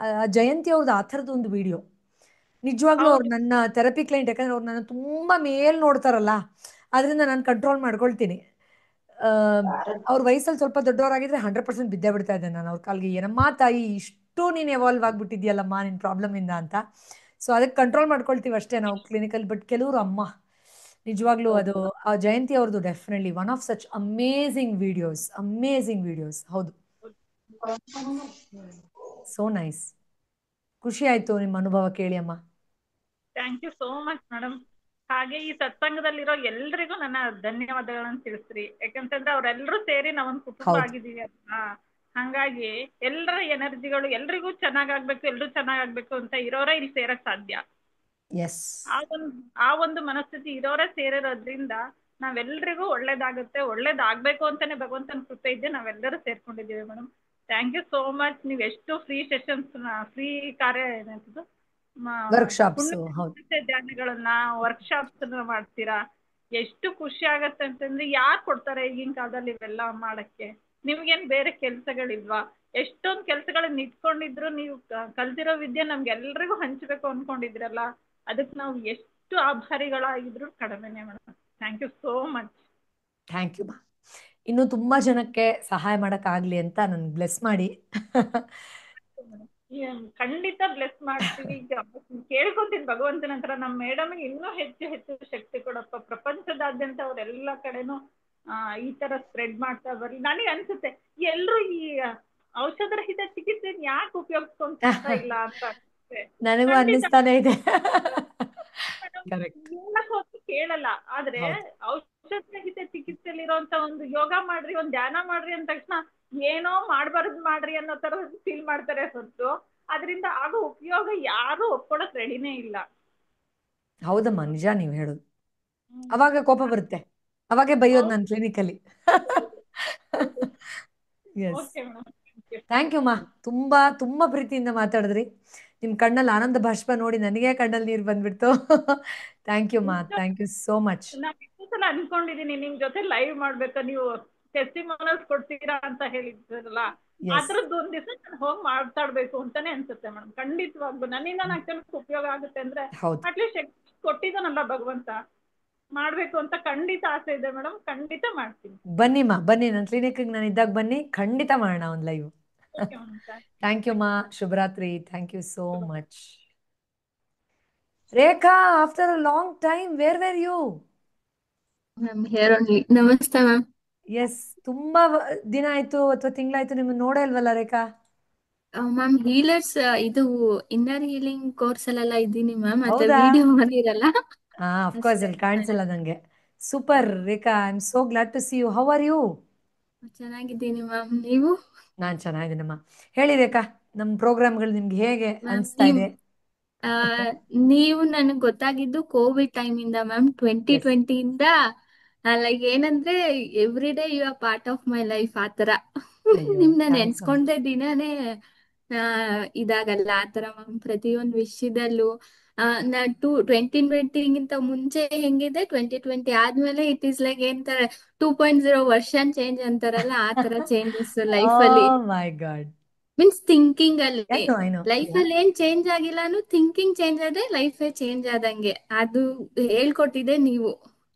ಜಯಂತಿ ಅವ್ರದ್ದು ಆ ಥರದ್ದು ಒಂದು ವಿಡಿಯೋ ನಿಜವಾಗ್ಲೂ ಅವ್ರು ಹೌದು ನನ್ನ ಥೆರಪಿ ಕ್ಲೈಂಟ್, ಯಾಕಂದ್ರೆ ಅವ್ರು ನನ್ನ ತುಂಬ ಮೇಲ್ ನೋಡ್ತಾರಲ್ಲ, ಅದರಿಂದ ನಾನು ಕಂಟ್ರೋಲ್ ಮಾಡ್ಕೊಳ್ತೀನಿ. ಅವ್ರ ವಯಸ್ಸಲ್ಲಿ ಸ್ವಲ್ಪ ದೊಡ್ಡವರಾಗಿದ್ರೆ 100% ಬಿದ್ದೇ ಬಿಡ್ತಾ ಇದ್ದೆ ನಾನು ಅವ್ರ ಕಾಲ್ಗೆ, ಏನಮ್ಮ ತಾಯಿ ಇಷ್ಟು ನೀನು ಎವಾಲ್ವ್ ಆಗ್ಬಿಟ್ಟಿದ್ಯಲ್ಲಮ್ಮ ನಿನ್ನ ಪ್ರಾಬ್ಲಮಿಂದ ಅಂತ. ಸೊ ಅದಕ್ಕೆ ಕಂಟ್ರೋಲ್ ಮಾಡ್ಕೊಳ್ತೀವಿ ಅಷ್ಟೇ ನಾವು ಕ್ಲಿನಿಕಲ್. ಬಟ್ ಕೆಲವರು ಅಮ್ಮ ನಿಜವಾಗ್ಲೂ ಅದು ಆ ಜಯಂತಿ ಅವ್ರದ್ದು definitely one of such amazing videos. ಹೌದು, ಸೋ ನೈಸ್. ಖುಷಿ ಆಯ್ತು ನಿಮ್ಮ ಅನುಭವ ಕೇಳಿ ಅಮ್ಮ. Thank you so much madam. ಹಾಗೆ ಈ ಸತ್ಸಂಗದಲ್ಲಿರೋ ಎಲ್ರಿಗೂ ನನ್ನ ಧನ್ಯವಾದಗಳನ್ನ ತಿಳಿಸ್ರಿ. ಯಾಕಂತಂದ್ರೆ ಅವರೆಲ್ಲರೂ ಸೇರಿ ನಾವೊಂದು ಕುಟುಂಬ ಹೌದು, ಆಗಿದ್ದೀವಿ ಅಲ್ವಾ. ಹಂಗಾಗಿ ಎಲ್ಲರ ಎನರ್ಜಿಗಳು ಎಲ್ರಿಗೂ ಚೆನ್ನಾಗಾಗ್ಬೇಕು, ಎಲ್ರೂ ಚೆನ್ನಾಗಾಗ್ಬೇಕು ಅಂತ ಇರೋರೇ ಇಲ್ಲಿ ಸೇರಕ್ ಸಾಧ್ಯ. ಎಸ್, ಆ ಒಂದು ಮನಸ್ಥಿತಿ ಇರೋರೇ ಸೇರಿರೋದ್ರಿಂದ ನಾವೆಲ್ರಿಗೂ ಒಳ್ಳೇದಾಗುತ್ತೆ, ಒಳ್ಳೇದಾಗ್ಬೇಕು ಅಂತಾನೆ ಭಗವಂತನ ಕೃಪೆ ಇದ್ದೆ ನಾವೆಲ್ಲರೂ ಸೇರ್ಕೊಂಡಿದ್ದೀವಿ madam. Thank you so much. ನೀವು ಎಷ್ಟು ಫ್ರೀ ಸೆಷನ್ಸ್, ಫ್ರೀ ಕಾರ್ಯ ಏನಂತದ್ದು ವರ್ಕ್ಶಾಪ್ಸ್. ಹೌದು, ಪುಣ್ಯ ಧ್ಯಾನಗಳನ್ನ ವರ್ಕ್ಶಾಪ್ಸ್ ಮಾಡ್ತೀರಾ. ಎಷ್ಟು ಖುಷಿ ಆಗತ್ತೆ ಅಂತಂದ್ರೆ, ಯಾರು ಕೊಡ್ತಾರೆ ಈಗಿನ ಕಾಲದಲ್ಲಿ ಇವೆಲ್ಲ ಮಾಡಕ್ಕೆ? ನಿಮ್ಗೇನ್ ಬೇರೆ ಕೆಲ್ಸಗಳಿಲ್ವಾ? ಎಷ್ಟೊಂದ್ ಕೆಲ್ಸಗಳನ್ನ ಇಟ್ಕೊಂಡಿದ್ರು ನೀವು ಕಲ್ತಿರೋ ವಿದ್ಯೆ ನಮ್ಗೆಲ್ರಿಗೂ ಹಂಚ್ಬೇಕು ಅನ್ಕೊಂಡಿದ್ರಲ್ಲ, ಅದಕ್ಕೆ ನಾವು ಎಷ್ಟು ಆಭಾರಿಗಳಾಗಿದ್ರು ಕಡಿಮೆನೆ madam. Thank you so much. Thank you ma'am. ಇನ್ನು ತುಂಬಾ ಜನಕ್ಕೆ ಸಹಾಯ ಮಾಡೋಕ್ಕಾಗಲಿ ಅಂತ ನನ್ಗೆ ಬ್ಲೆಸ್ ಮಾಡಿ. ಖಂಡಿತ ಬ್ಲೆಸ್ ಮಾಡ್ತೀವಿ. ಈಗ ಕೇಳ್ಕೊಂತೀನಿ ಭಗವಂತನ ಹತ್ರ, ನಮ್ಮ ಮೇಡಮ್ಗೆ ಇನ್ನೂ ಹೆಚ್ಚು ಹೆಚ್ಚು ಶಕ್ತಿ ಕೊಡಪ್ಪ. ಪ್ರಪಂಚದಾದ್ಯಂತ ಅವರೆಲ್ಲ ಕಡೆನೂ ಈ ತರ ಸ್ಪ್ರೆಡ್ ಮಾಡ್ತಾ ಬರ್ಲಿ. ನನಗೆ ಅನ್ಸುತ್ತೆ ಎಲ್ರು ಈ ಔಷಧರಹಿತ ಚಿಕಿತ್ಸೆ ಯಾಕೆ ಉಪಯೋಗಿಸ್ಕೊಂತ ಇಲ್ಲ ಅಂತ ಅನ್ಸುತ್ತೆ. ನನಗೂ ಖಂಡಿತ ಅನ್ನಿಸ್ತಾನೆ ಇದೆ. ಕರೆಕ್ಟ್. ಹೊತ್ತು ಕೇಳಲ್ಲ, ಆದ್ರೆ ಹೌದು, ಔಷಧರಹಿತ ಚಿಕಿತ್ಸೆಲಿರುವಂತ ಒಂದು ಯೋಗ ಮಾಡ್ರಿ, ಒಂದ್ ಧ್ಯಾನ ಮಾಡ್ರಿ ಅಂದ ತಕ್ಷಣ ಏನೋ ಮಾಡ್ಬಾರ್ದು ಮಾಡ್ರಿ ಅನ್ನೋ ತರ ಫೀಲ್ ಮಾಡ್ತಾರೆ ಹೊರತು ಅದರಿಂದ ಆಗೋ ಉಪಯೋಗ ಯಾರು ಒಪ್ಕೊಳಕ್ ರೆಡಿನೇ ಇಲ್ಲ. ಹೌದಮ್ಮ, ನಿಜ ನೀವು ಹೇಳೋದು. ಅವಾಗ ಕೋಪ ಬರುತ್ತೆ, ಅವಾಗೆ ಬೈಯೋದು ನನ್ನ ಕ್ಲಿನಿಕಲ್ಲಿ. Yes, okay madam. Thank you ma'am. ತುಂಬಾ ತುಂಬಾ ಪ್ರೀತಿಯಿಂದ ಮಾತಾಡಿದ್ರಿ. ನಿಮ್ಮ ಕಣ್ಣಲ್ಲಿ ಆನಂದ ಭಾಷ್ಪ ನೋಡಿ ನನಗೆ ಕಣ್ಣಲ್ಲಿ ನೀರು ಬಂದ್ಬಿಡ್ತು. ಥ್ಯಾಂಕ್ ಯು ಮಾ, ಥ್ಯಾಂಕ್ ಯು ಸೋ ಮಚ್. ನಾನು ಎಷ್ಟು ಸಲ ಅನ್ಕೊಂಡಿದೀನಿ ನಿಮ್ ಜೊತೆ ಲೈವ್ ಮಾಡ್ಬೇಕು, ನೀವು ಟೆಸ್ಟಿಮೋನಲ್ಸ್ ಕೊಡ್ತೀರಾ ಅಂತ ಹೇಳಿದ್ರಲ್ಲ, ಆ ಎಸ್, ತರದ್ದು ಒಂದ್ ದಿವಸ ನಾನು ಹೋಗಿ ಮಾತಾಡ್ಬೇಕು ಅಂತಾನೆ ಅನ್ಸುತ್ತೆ ಮೇಡಮ್. ಖಂಡಿತವಾಗ್ಲು ನನ್ನಿಂದ ನಾಲ್ಕು ಜನಕ್ಕೆ ಉಪಯೋಗ ಆಗುತ್ತೆ ಅಂದ್ರೆ ಹೌದು. ಅಟ್ಲೀಸ್ಟ್ ಕೊಟ್ಟಿದ್ದಾನಲ್ಲ ಭಗವಂತ, ಮಾಡ್ಬೇಕು ಅಂತ ಖಂಡಿತ ಆಸೆ ಇದೆ ಮೇಡಮ್. ಖಂಡಿತ ಮಾಡ್ತೀನಿ. ಬನ್ನಿ ಮಾ, ಬನ್ನಿ ನನ್ನ ಕ್ಲಿನಿಕ್ಗೆ ನಾನು ಇದ್ದಾಗ ಬನ್ನಿ, ಖಂಡಿತ ಮಾಡೋಣ ಒಂದು live. Okay madam. Thank you ma'am, ಶುಭರಾತ್ರಿ. Thank you so much. Rekha, after a long time, where where you? Ma'am here only. ನಮಸ್ತೆ ಮ್ಯಾಮ್. ಎಸ್, ತುಂಬಾ ದಿನ ಆಯ್ತು ಅಥವಾ ತಿಂಗಳಾಯ್ತು ನಿಮ್ಮನ್ನ ನೋಡೇ ಇಲ್ವಲ್ಲ ರೇಖಾ? ಮ್ಯಾಮ್ ಹೀಲರ್ಸ್ ಇದು ಇನ್ನರ್ ಹೀಲಿಂಗ್ ಕೋರ್ಸ್ ಅಲ್ಲೆಲ್ಲ ಇದ್ದೀನಿ ಮ್ಯಾಮ್, ಅದ್ರ ಹೌದಾ? ವಿಡಿಯೋ ಬಂದಿರಲ್ಲ ಹಾ, ಅಫ್ಕೋರ್ಸ್ ಅಷ್ಟೇ. ಅಲ್ಲಿ ಕಾಣಿಸಲ್ಲ ನಂಗೆ. Super Rekha, I am so glad to see you. How are you? ಚೆನ್ನಾಗಿದ್ದೀನಿ ಮ್ಯಾಮ್, ನೀವು? ನಾನ್ ಚೆನ್ನಾಗಿದ್ದೀನಮ್ಮ. ಹೇಳಿ ರೇಖಾ, ನಮ್ಮ ಪ್ರೋಗ್ರಾಮ್ಗಳು ನಿಮ್ಗೆ ಹೇಗೆ ಮ್ಯಾಮ್ ಅನಿಸ್ತಾ ಇದೆ? ಆ, ನೀವು ನನಗೆ ಗೊತ್ತಾಗಿದ್ದು ಕೋವಿಡ್ ಟೈಮ್ ಇಂದ ಮ್ಯಾಮ್, ಎಸ್. 2020 ಇಂದ. ಲೈಕ್ ಏನಂದ್ರೆ every day you are part of my life ಆತರ. ಅಯ್ಯೋ, ನಿಮ್ನ ಥ್ಯಾಂಕ್ಸ್ ಅಮ್ಮ. ನೆನ್ಸ್ಕೊಂಡೆ ದಿನನೇ ಆ, ಇದಾಗಲ್ಲ ಆತರ ಮ್ಯಾಮ್. ಪ್ರತಿಯೊಂದು ವಿಷಯದಲ್ಲೂ ನಾ 2020ಗಿಂತ ಮುಂಚೆ ಹೆಂಗಿದೆ, 2020 ಆದ್ಮೇಲೆ ಇಟ್ ಈಸ್ ಲೈಕ್ ಏನಂತಾರೆ 2.0 ವರ್ಷನ್ ಚೇಂಜ್ ಅಂತಾರಲ್ಲ, ಆ ತರ ಚೇಂಜಸ್ ಲೈಫ್ ಅಲ್ಲಿ. ಓ ಮೈ ಗಾಡ್. ಮೀನ್ಸ್ ಥಿಂಕಿಂಗ್ ಅಲ್ಲಿ. I know. ಲೈಫ್ ಅಲ್ಲಿ ಏನ್ ಚೇಂಜ್ ಆಗಿಲ್ಲಾನು, ಥಿಂಕಿಂಗ್ ಚೇಂಜ್ ಆದ್ರೆ ಲೈಫೇ ಚೇಂಜ್ ಆದಂಗೆ. ಅದು ಹೇಳ್ಕೊಟ್ಟಿದೆ ನೀವು.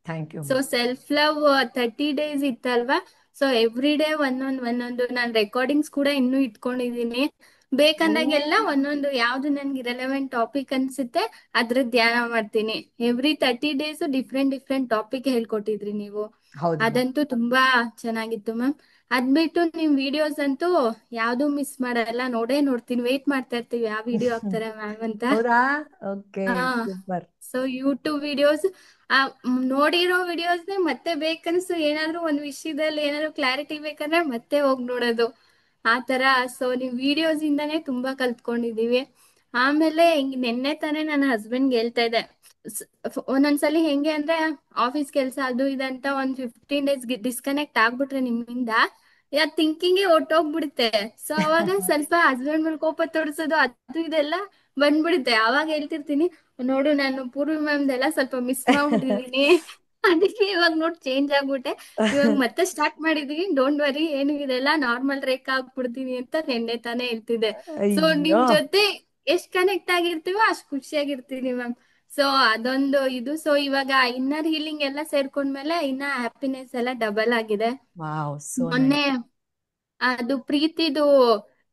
Thank you. So self love 30 days ಇತ್ತಲ್ವಾ, ಸೊ ಎವ್ರಿ ಡೇ ಒಂದೊಂದು ನಾನು ರೆಕಾರ್ಡಿಂಗ್ಸ್ ಕೂಡ ಇನ್ನೂ ಇಟ್ಕೊಂಡಿದೀನಿ. ಬೇಕಂದಾಗೆಲ್ಲ ಒಂದೊಂದು ಯಾವ್ದು ನನ್ಗೆ ರೆಲೆವೆಂಟ್ ಟಾಪಿಕ್ ಅನ್ಸುತ್ತೆ ಅದ್ರ ಧ್ಯಾನ ಮಾಡ್ತೀನಿ. Every 30 days different different topic ಹೇಳ್ಕೊಟ್ಟಿದ್ರಿ ನೀವು. ಹೌದು. ಅದಂತೂ ತುಂಬಾ ಚೆನ್ನಾಗಿತ್ತು ಮ್ಯಾಮ್. ಅದ್ಬಿಟ್ಟು ನಿಮ್ ವಿಡಿಯೋಸ್ ಅಂತೂ ಯಾವ್ದು ಮಿಸ್ ಮಾಡಲ್ಲ, ನೋಡೇ ನೋಡ್ತೀನಿ. ವೇಟ್ ಮಾಡ್ತಾ ಇರ್ತೀವಿ ಯಾವ ವಿಡಿಯೋ ಹಾಕ್ತಾರೆ ಮ್ಯಾಮ್ ಅಂತ. ಹೌದಾ? ಓಕೆ, ಹಾ, ಸೂಪರ್. ಸೊ ಯೂಟ್ಯೂಬ್ ವಿಡಿಯೋಸ್ ನೋಡಿರೋ ವಿಡಿಯೋಸ್ನೇ ಮತ್ತೆ ಬೇಕನ್ಸು, ಏನಾದ್ರು ಒಂದ್ ವಿಷಯದಲ್ಲಿ ಏನಾದ್ರು ಕ್ಲಾರಿಟಿ ಬೇಕಂದ್ರೆ ಮತ್ತೆ ಹೋಗಿ ನೋಡೋದು ಆ ತರ. ಸೊ ನೀವ್ ವಿಡಿಯೋಸ್ ಇಂದಾನೇ ತುಂಬಾ ಕಲ್ತ್ಕೊಂಡಿದೀವಿ. ಆಮೇಲೆ ಹಿಂಗ್ ನಿನ್ನೆ ತಾನೇ ನನ್ನ ಹಸ್ಬೆಂಡ್ಗೆ ಹೇಳ್ತಾ ಇದ್ದೆ, ಒಂದೊಂದ್ಸಲಿ ಹೆಂಗೆ ಅಂದ್ರೆ ಆಫೀಸ್ ಕೆಲ್ಸ ಅದು ಇದಂತ ಒಂದ್ 15 ಡೇಸ್ ಡಿಸ್ಕನೆಕ್ಟ್ ಆಗ್ಬಿಟ್ರೆ ನಿಮ್ಮಿಂದ ಥಿಂಕಿಂಗೇ ಹೊಟ್ಟೋಗ್ಬಿಡುತ್ತೆ. ಸೊ ಅವಾಗ ಸ್ವಲ್ಪ ಹಸ್ಬೆಂಡ್ ಮೇಲೆ ಕೋಪ ತೋರಿಸೋದು ಅದು ಇದೆಲ್ಲ ಬಂದ್ಬಿಡುತ್ತೆ. ಅವಾಗ ಹೇಳ್ತಿರ್ತೀನಿ, ನೋಡು ನಾನು ಪೂರ್ವಿ ಮ್ಯಾಮ್ದೆಲ್ಲ ಸ್ವಲ್ಪ ಮಿಸ್ ಮಾಡ್ಬಿಟ್ಟಿದೀನಿ, ಅದಕ್ಕೆ ಇವಾಗ ನೋಡ್ ಚೇಂಜ್ ಆಗ್ಬಿಟ್ಟೆ, ಇವಾಗ ಮತ್ತೆ ಸ್ಟಾರ್ಟ್ ಮಾಡಿದೀನಿ, ಡೋಂಟ್ ವರಿ, ಏನು ಇದೆಲ್ಲ ನಾರ್ಮಲ್ ರೇಖಾ ಆಗ್ಬಿಡ್ತೀನಿ ಅಂತ ನಿನ್ನೆ ತಾನೇ ಹೇಳ್ತಿದ್ದೆ. ಸೊ ಅಯ್ಯೋ ನಿಮ್ ಜೊತೆ ಎಷ್ಟ್ ಕನೆಕ್ಟ್ ಆಗಿರ್ತೀವೋ ಅಷ್ಟ್ ಖುಷಿಯಾಗಿರ್ತೀನಿ ಮ್ಯಾಮ್. ಸೊ ಅದೊಂದು ಇದು. ಸೊ ಇವಾಗ ಇನ್ನರ್ ಹೀಲಿಂಗ್ ಎಲ್ಲ ಸೇರ್ಕೊಂಡ್ಮೇಲೆ ಇನ್ನ ಹ್ಯಾಪಿನೆಸ್ ಎಲ್ಲ ಡಬಲ್ ಆಗಿದೆ. Wow, so nice. ಮೊನ್ನೆ ಅದು ಪ್ರೀತಿದು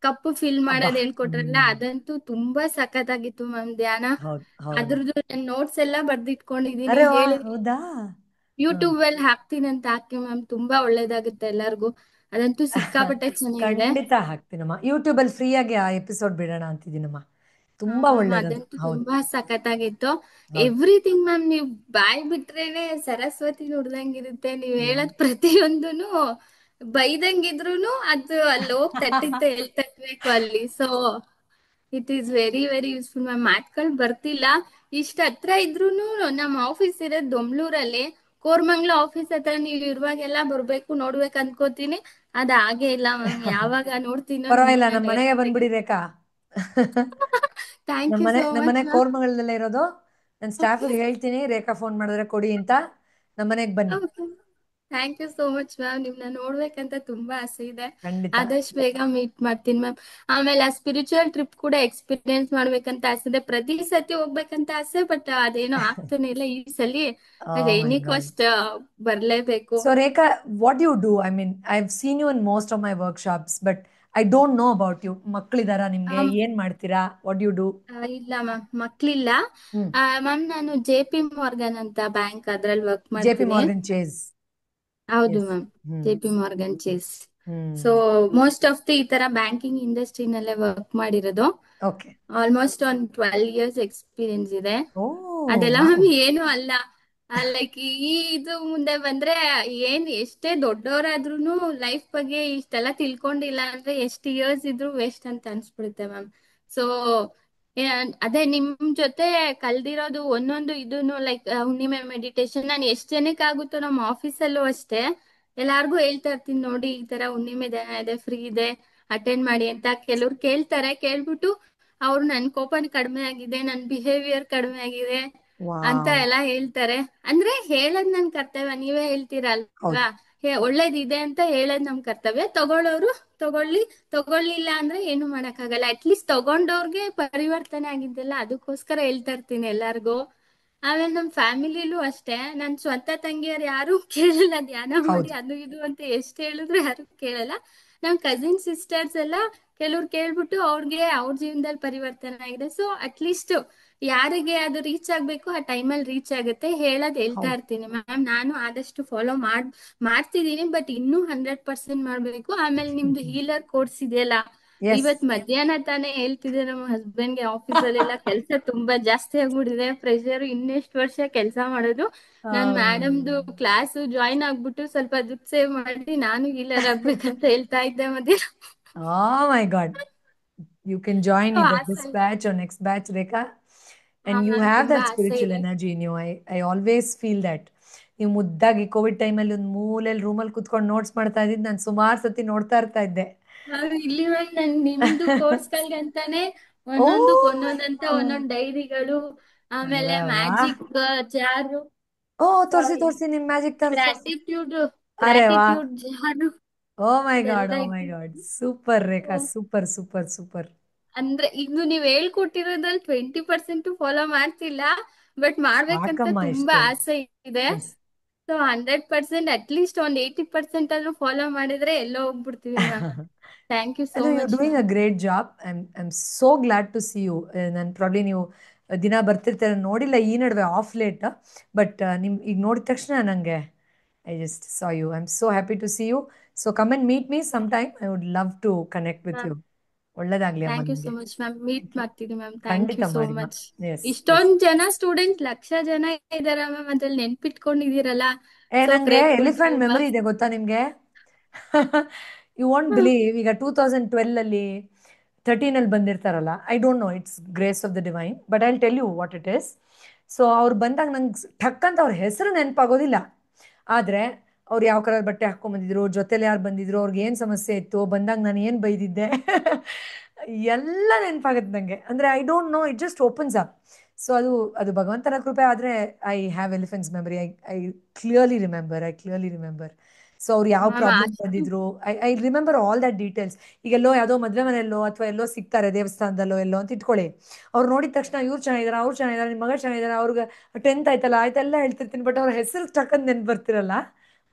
ಕಪ್ಪು ಫಿಲ್ ಅಬ್ಬಾ, ಮಾಡೋದ್ ಹೇಳ್ಕೊಟ್ರಲ್ಲ, ಅದಂತೂ ತುಂಬಾ ಸಖತ್ತಾಗಿತ್ತು ಮ್ಯಾಮ್ ಧ್ಯಾನ. ಹೌದು ಹೌದಮ್ಮ. ಅದ್ರದ್ದು ನೋಟ್ಸ್ ಎಲ್ಲ ಬರ್ದಿಟ್ಕೊಂಡಿದೀನಿ. ಅರೆ ವಾ, ಹೇಳಿದ್ರೆ ಹೌದಾ? ಯೂಟ್ಯೂಬ್ ಅಲ್ಲಿ ಹಾಕ್ತೀನಿ ಅಂತ ಹಾಕಿ ಮ್ಯಾಮ್, ತುಂಬಾ ಒಳ್ಳೇದಾಗುತ್ತೆ ಎಲ್ಲರಿಗೂ. ಅದಂತೂ ಸಿಕ್ಕಾಪಟ್ಟೆ ಚೆನ್ನಾಗಿದೆ. ಖಂಡಿತ ಹಾಕ್ತೀನಮ್ಮ. ಯೂಟ್ಯೂಬ್ ಅಲ್ಲಿ ಫ್ರೀ ಆಗಿ ಆ ಎಪಿಸೋಡ್ ಬಿಡೋಣ ಅಂತಿದ್ದೀನಮ್ಮ. ತುಂಬಾ ಮ್ಯಾಮ್ ಒಳ್ಳೇದದು. ಅದಂತೂ ಹೌದು ತುಂಬಾ ಸಖತ್ತಾಗಿತ್ತು. ಹೌದು. ಎವ್ರಿಥಿಂಗ್ ಮ್ಯಾಮ್, ನೀವ್ ಬಾಯ್ ಬಿಟ್ರೇನೆ ಸರಸ್ವತಿ ನುಡ್ದಂಗಿರುತ್ತೆ. ನೀವ್ ಹ್ಮ್. ಹೇಳದ್ ಪ್ರತಿಯೊಂದನು ಬೈದಂಗಿದ್ರುನು ಅದು ಅಲ್ಲಿ ಹೋಗ್ ತಟ್ಟಿದ್ದೆ ಎಲ್ ತಟ್ಬೇಕು ಅಲ್ಲಿ. So it is very very useful ma'am. ಮಾತ್ಗಳು ಬರ್ತಿಲ್ಲ, ಇಷ್ಟ ಹತ್ರ ಇದ್ರೂನು. ನಮ್ಮ ಆಫೀಸ್ ಇರೋದ್ ದೊಮ್ಲೂರಲ್ಲಿ, ಕೋರ್ಮಂಗ್ಲ ಆಫೀಸ್ ಹತ್ರ ನೀವ್ ಇರುವಾಗೆಲ್ಲ ಬರ್ಬೇಕು ನೋಡ್ಬೇಕು ಅನ್ಕೋತೀನಿ. ಅದ್ ಹಾಗೆ ಇಲ್ಲ ಮ್ಯಾಮ್, ಯಾವಾಗ ನೋಡ್ತೀನೋ ಪರವಾಗಿಲ್ಲ, ನಿಮ್ಮನ್ನ ನಮ್ಮ ಮನೆಗೆ ಡೈರೆಕ್ಟ್. ಬಂದ್ಬಿಡಿ ರೇಖಾ. ಥ್ಯಾಂಕ್ ಯು ಸೋ ಮಚ್ ನಮ್ಮನೆ ಮ್ಯಾಮ್. ಕೋರ್ಮಂಗಲದಲ್ಲೇ ಇರೋದು. ನನ್ನ ಸ್ಟಾಫಿಗೆ ಹೇಳ್ತೀನಿ ರೇಖಾ ಫೋನ್ ಮಾಡಿದ್ರೆ ಕೊಡಿ ಅಂತ. ನಮ್ಮನೆಗೆ ಬನ್ನಿ. Thank you so much ma'am. ನಿಮ್ನ ನೋಡ್ಬೇಕಂತ ತುಂಬಾ ಆಸೆ ಇದೆ. ಖಂಡಿತ. ಆದಷ್ಟು ಬೇಗ ಮೀಟ್ ಮಾಡ್ತೀನಿ ಮ್ಯಾಮ್. ಆಮೇಲೆ ಆ ಸ್ಪಿರಿಚುವಲ್ ಟ್ರಿಪ್ ಕೂಡ ಎಕ್ಸ್ಪೀರಿಯನ್ಸ್ ಮಾಡ್ಬೇಕಂತ ಆಸೆ ಇದೆ. ಪ್ರತಿ ಸತಿ ಹೋಗ್ಬೇಕಂತ ಆಸೆ, ಬಟ್ ಅದೇನೋ ಆಗ್ತಾನೆ ಇಲ್ಲ ಈ ಸಲಿ. My rainy god. ಕಾಸ್ಟ್ ಬರ್ಲೇಬೇಕು. So Rekha, what do you do? I mean, I've seen you in most of my workshops, but I don't know about you. ಮಕ್ಕಳಿದಾರಾ ನಿಮ್ಗೆ? ಏನ್ ಮಾಡ್ತೀರಾ? What do you do? ಇಲ್ಲ ಮ್ಯಾಮ್, ಮಕ್ಳಿಲ್ಲ. ಹ್ಮ್. ಮ್ಯಾಮ್ ನಾನು JP Morgan ಅಂತ bank ಅದ್ರಲ್ಲಿ work JP ಮಾಡ್ತೀನಿ. Morgan Chase. ಹೌದು Yes. Ma'am, hmm. JP Morgan chase. Hmm. So most of the ಈ ತರ ಬ್ಯಾಂಕಿಂಗ್ ಇಂಡಸ್ಟ್ರಿನಲ್ಲೇ ವರ್ಕ್ ಮಾಡಿರೋದು. Okay. ಆಲ್ಮೋಸ್ಟ್ ಒಂದು 12 ಇಯರ್ಸ್ ಎಕ್ಸ್ಪೀರಿಯನ್ಸ್ ಇದೆ. Oh, ಅದೆಲ್ಲ wow. ಮ್ಯಾಮ್ ಏನು ಅಲ್ಲ. ಲೈಕ್ ಈ ಇದು ಮುಂದೆ ಬಂದ್ರೆ ಏನ್ ಎಷ್ಟೇ ದೊಡ್ಡವರಾದ್ರೂನು ಲೈಫ್ ಬಗ್ಗೆ ಇಷ್ಟೆಲ್ಲ ತಿಳ್ಕೊಂಡಿಲ್ಲ ಅಂದ್ರೆ ಎಷ್ಟು ಇಯರ್ಸ್ ಇದ್ರು ವೇಸ್ಟ್ ಅಂತ ಅನ್ಸ್ಬಿಡುತ್ತೆ ಮ್ಯಾಮ್. ಸೊ ಅದೇ ನಿಮ್ ಜೊತೆ ಕಲ್ದಿರೋದು ಒಂದೊಂದು ಇದೂನು, ಲೈಕ್ ಹುಣ್ಣಿಮೆ ಮೆಡಿಟೇಷನ್ ನಾನು ಎಷ್ಟ್ ಜನಕ್ಕೆ ಆಗುತ್ತೋ ನಮ್ಮ ಆಫೀಸಲ್ಲೂ ಅಷ್ಟೇ ಎಲ್ಲಾರ್ಗು ಹೇಳ್ತಾ ಇರ್ತೀನಿ, ನೋಡಿ ಈ ತರ ಹುಣ್ಣಿಮೆ ದಿನ ಇದೆ, ಫ್ರೀ ಇದೆ, ಅಟೆಂಡ್ ಮಾಡಿ ಅಂತ. ಕೆಲವ್ರು ಕೇಳ್ತಾರೆ, ಕೇಳ್ಬಿಟ್ಟು ಅವ್ರು ನನ್ ಕೋಪ ಕಡಿಮೆ ಆಗಿದೆ, ನನ್ ಬಿಹೇವಿಯರ್ ಕಡಿಮೆ ಆಗಿದೆ ಅಂತ Wow. ಎಲ್ಲ ಹೇಳ್ತಾರೆ. ಅಂದ್ರೆ ಹೇಳದ್ ನನ್ ಕರ್ತವ್ಯ, ನೀವೇ ಹೇಳ್ತೀರಲ್ವಾ, ಹೌದು. ಒಳ್ಳೇದಿದೆ ಅಂತ ಹೇಳದ್ ನಮ್ ಕರ್ತವ್ಯ. ತಗೊಳ್ಳೋರು ತಗೊಳ್ಳಿಲ್ಲ ಅಂದ್ರೆ ಏನು ಮಾಡಕ್ಕಾಗಲ್ಲ. ಅಟ್ಲೀಸ್ಟ್ ತಗೊಂಡವ್ರಿಗೆ ಪರಿವರ್ತನೆ ಆಗಿದ್ದೆಲ್ಲ ಅದಕ್ಕೋಸ್ಕರ ಹೇಳ್ತಾ ಇರ್ತೀನಿ ಎಲ್ಲಾರ್ಗು. ಆಮೇಲೆ ನಮ್ ಫ್ಯಾಮಿಲಿಲೂ ಅಷ್ಟೇ, ನನ್ ಸ್ವಂತ ತಂಗಿಯರು ಯಾರು ಕೇಳಲ್ಲ ಧ್ಯಾನ ಮಾಡಿ ಹೌದು. ಅದು ಇದು ಅಂತ ಎಷ್ಟ್ ಹೇಳಿದ್ರು ಯಾರು ಕೇಳಲ್ಲ. ನಮ್ ಕಸಿನ್ ಸಿಸ್ಟರ್ಸ್ ಎಲ್ಲ ಕೆಲವ್ರು ಕೇಳ್ಬಿಟ್ಟು ಅವ್ರಿಗೆ ಅವ್ರ ಜೀವನದಲ್ಲಿ ಪರಿವರ್ತನೆ ಆಗಿದೆ. ಸೊ ಅಟ್ಲೀಸ್ಟ್ ಯಾರಿಗೆ ಅದು ರೀಚ್ ಆಗ್ಬೇಕು ಆ ಟೈಮಲ್ಲಿ ರೀಚ್ ಆಗುತ್ತೆ. ಹೇಳ್ತಾ ಹೌದು. ಇರ್ತೀನಿ ಮ್ಯಾಮ್, ನಾನು ಆದಷ್ಟು ಫಾಲೋ ಮಾಡ್ತಿದ್ದೀನಿ, ಬಟ್ ಇನ್ನೂ 100% ಮಾಡ್ಬೇಕು. ಆಮೇಲೆ ನಿಮ್ದು ಹೀಲರ್ ಕೋರ್ಸ್ ಇದೆಯಲ್ಲ, Yes. ಇವತ್ ಮಧ್ಯಾಹ್ನ ತಾನೇ ಹೇಳ್ತಿದ್ದೆ ನಮ್ಮ ಹಸ್ಬೆಂಡ್ಗೆ, ಆಫೀಸಲ್ಲೆಲ್ಲ ಕೆಲಸ ತುಂಬಾ ಜಾಸ್ತಿ ಆಗ್ಬಿಟ್ಟಿದೆ, ಪ್ರೆಷರ್, ಇನ್ನೆಷ್ಟು ವರ್ಷ ಕೆಲಸ ಮಾಡೋದು. ನಾನ್ ಮೇಡಮ್ದು ಕ್ಲಾಸ್ ಜಾಯಿನ್ ಆಗ್ಬಿಟ್ಟು ಸ್ವಲ್ಪ ದುಡ್ಡು ಸೇವ್ ಮಾಡಿ ನಾನು ಹೀಲರ್ ಆಗ್ಬೇಕಂತ ಹೇಳ್ತಾ ಇದ್ದೆ ಮಧ್ಯಾಹ್ನ. Oh my God. You can join either this ಆಸೆ. batch or next batch, Rekha. And you ma'am have ತುಂಬಾ that ಆಸೆ spiritual ಇದೆ. energy in you. I always feel that. ನೀವು ಮುದ್ದಾಗಿ ಕೋವಿಡ್ ಟೈಮಲ್ಲಿ ಒಂದು ಮೂಲೆಯಲ್ಲಿ ರೂಮಲ್ಲಿ ಕುತ್ಕೊಂಡು ನೋಟ್ಸ್ ಮಾಡ್ತಾ ಇದ್ದಿದ್ದು ನಾನು ಸುಮಾರು ಸತಿ ನೋಡ್ತಾ ಇರ್ತಾ ಇದ್ದೆ. ಇಲ್ಲಿ ಮ್ಯಾಮ್ ನನ್ ನಿಮ್ದು ಕೋರ್ಸ್ಗಳಿಗಂತಾನೆ ಓ ಒಂದೊಂದಂತ ಒಂದೊಂದ್ ಡೈರಿಗಳು, ಆಮೇಲೆ ಅರೆ ವಾ. ಮ್ಯಾಜಿಕ್ ಜಾರು, ಓ, ತೋರಿಸಿ ನಿಮ್ ಮ್ಯಾಜಿಕ್ ತೋರಿಸಿ. ಗ್ರಾಟಿಟ್ಯೂಡ್ ಅರೆ ವಾ. ಗ್ರಾಟಿಟ್ಯೂಡ್ ಜಾರು ಓ ಮೈ ಗಾಡ್, ಅದೆಲ್ಲ ಓ ಮೈ ಇತ್ತು. ಗಾಡ್, ಸೂಪರ್ ರೇಖಾ, ಸೂಪರ್ ಸೂಪರ್ ಸೂಪರ್. ಅಂದ್ರೆ ಇದು ನೀವ್ ಹೇಳ್ಕೊಟ್ಟಿರೋದ್ರಲ್ಲಿ 20% ಫಾಲೋ ಮಾಡ್ತಿಲ್ಲ, ಬಟ್ ಮಾಡ್ಬೇಕಂತ ಸಾಕಮ್ಮ ತುಂಬಾ ಇಷ್ಟು. ಆಸೆ ಇದೆ. ಎಸ್. ಸೊ 100% ಅಟ್ಲೀಸ್ಟ್ ಒಂದ್ 80% ಆದ್ರೂ ಫಾಲೋ ಮಾಡಿದ್ರೆ ಎಲ್ಲೋ ಹೋಗ್ಬಿಡ್ತೀವಿ ಮ್ಯಾಮ್. ಥ್ಯಾಂಕ್ ಯು ಸೋ ಅದು you much doing a ma'am. Great job. I am so glad to see you. ನಾನು ಪ್ರಾಬ್ಲಿ ನೀವು ದಿನ ಬರ್ತಿರ್ತಾರೆ ನೋಡಿಲ್ಲ ಈ ನಡುವೆ ಆಫ್ ಲೇಟ್, ಬಟ್ ನಿಮ್ ಈಗ ನೋಡಿದ ತಕ್ಷಣ ನನಗೆ I just saw you. I am so happy to see you. So come and meet me some time. I would love to connect with you. ಒಳ್ಳೇದಾಗ್ಲಿ ಅಮ್ಮ ಥ್ಯಾಂಕ್ ಯು ಸೋ ನಿಮಗೆ. Much ma'am. Meet ಮಾಡ್ತೀನಿ ma'am. Thank ಖಂಡಿತ you so ಮಾಡಿಮ್ಮ. Much. Yes yes. ಇಷ್ಟೊಂದ್ ಜನ student, lakh ಜನ ಇದಾರ ಮ್ಯಾಮ್, ಅದ್ರಲ್ಲಿ ನೆನ್ಪಿಟ್ಕೊಂಡಿದೀರಲ್ಲ. ಸೊ ನಂಗೆ grateful to elephant you memory ma'am. ಇದೆ ಗೊತ್ತಾ ನಿಮ್ಗೆ? ಯು ವಾಂಟ್ ಬಿಲೀವ್, ಈಗ 2012 13 ಬಂದಿರ್ತಾರಲ್ಲ, I don't know, it's grace of the divine, but I will tell you what it is. So ಅವ್ರು ಬಂದಾಗ ನಂಗೆ ಠಕ್ ಅಂತ ಅವ್ರ ಹೆಸರು ನೆನಪಾಗೋದಿಲ್ಲ, ಆದರೆ ಅವ್ರು ಯಾವ ಕಲರ್ ಬಟ್ಟೆ ಹಾಕೊಂಡ್ ಜೊತೆಲಿ ಯಾರು ಬಂದಿದ್ರು, ಅವ್ರಿಗೆ ಏನ್ ಸಮಸ್ಯೆ ಇತ್ತು, ಬಂದಾಗ ನಾನು ಏನ್ ಬೈದಿದ್ದೆ ಎಲ್ಲ ನೆನಪಾಗತ್ತೆ ನಂಗೆ. ಅಂದ್ರೆ I don't know, it just opens up. So ಅದು ಭಗವಂತನ ಕೃಪೆ. ಆದ್ರೆ I have elephant's memory. I clearly remember. So ಅವ್ರು ಯಾವ ಮ್ಯಾಮ್ ಪ್ರಾಬ್ಲಮ್ ಅಷ್ಟು ಬಂದಿದ್ರು, I remember all that details. ಈಗೆಲ್ಲೋ ಯಾವುದೋ ಮದ್ವೆ ಮನೆಯಲ್ಲೋ ಅಥವಾ ಎಲ್ಲೋ ಸಿಗ್ತಾರೆ ದೇವಸ್ಥಾನದಲ್ಲೋ ಎಲ್ಲೋ ಅಂತ ಇಟ್ಕೊಳ್ಳಿ. ಅವ್ರು ನೋಡಿದ ತಕ್ಷಣ ಇವ್ರು ಚೆನ್ನಾಗಿದಾರ, ಅವ್ರು ಚೆನ್ನಾಗಿದಾರೆ, ನಿಮ್ಮ ಮಗ ಚೆನ್ನಾಗಿದಾರೆ, ಅವ್ರಿಗೆ 10th ಆಯ್ತಲ್ಲ ಆಯ್ತೆಲ್ಲ ಹೇಳ್ತಿರ್ತೀನಿ. ಬಟ್ ಅವ್ರ ಹೆಸರು ಟಕ್ಕಂತ ನೆನ್ಪು ಬರ್ತಿರಲ್ಲ.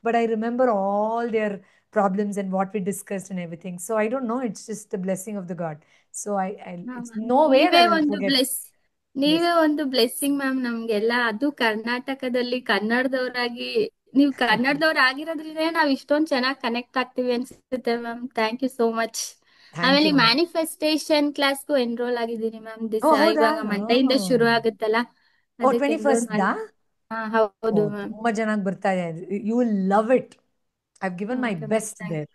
But I remember all their problems and what we discussed and everything. So I don't know, it's just the blessing of the God. So it's no way ನೀವೇ that I'll ಒಂದು forget. Bless Yes. ನೀವೇ ಒಂದು blessing ma'am ನಮ್ಗೆಲ್ಲ. ಅದು ಕರ್ನಾಟಕದಲ್ಲಿ ಕನ್ನಡದವರಾಗಿ, ನೀವು ಕನ್ನಡದವ್ರು ಆಗಿರೋದ್ರಿಂದ ನಾವ್ ಇಷ್ಟೊಂದ್ ಚೆನ್ನಾಗಿ ಕನೆಕ್ಟ್ ಆಗ್ತೀವಿ ಅನ್ಸುತ್ತೆ ma'am. Thank you so much. Thank ಆಮೇಲೆ you, ma'am. ಮ್ಯಾನಿಫೆಸ್ಟೇಷನ್ ಕ್ಲಾಸ್ಗೂ ಎನ್ರೋಲ್ ಆಗಿದ್ದೀನಿ ಮ್ಯಾಮ್. ಓ ಹೌದಾ? ಇವಾಗ ಮಂಡೆಯಿಂದ ಶುರು ಆಗುತ್ತಲ್ಲ, ಓ ಅದಕ್ಕೆ ಎನ್ರೋಲ್ 21st ಮಾಡಿ. ಓ ಹೌದು ಮ್ಯಾಮ್. ತುಂಬಾ ಚೆನ್ನಾಗಿ ಬರ್ತಾ ಇದೆ. You will love it. I've given my okay ma'am, best there.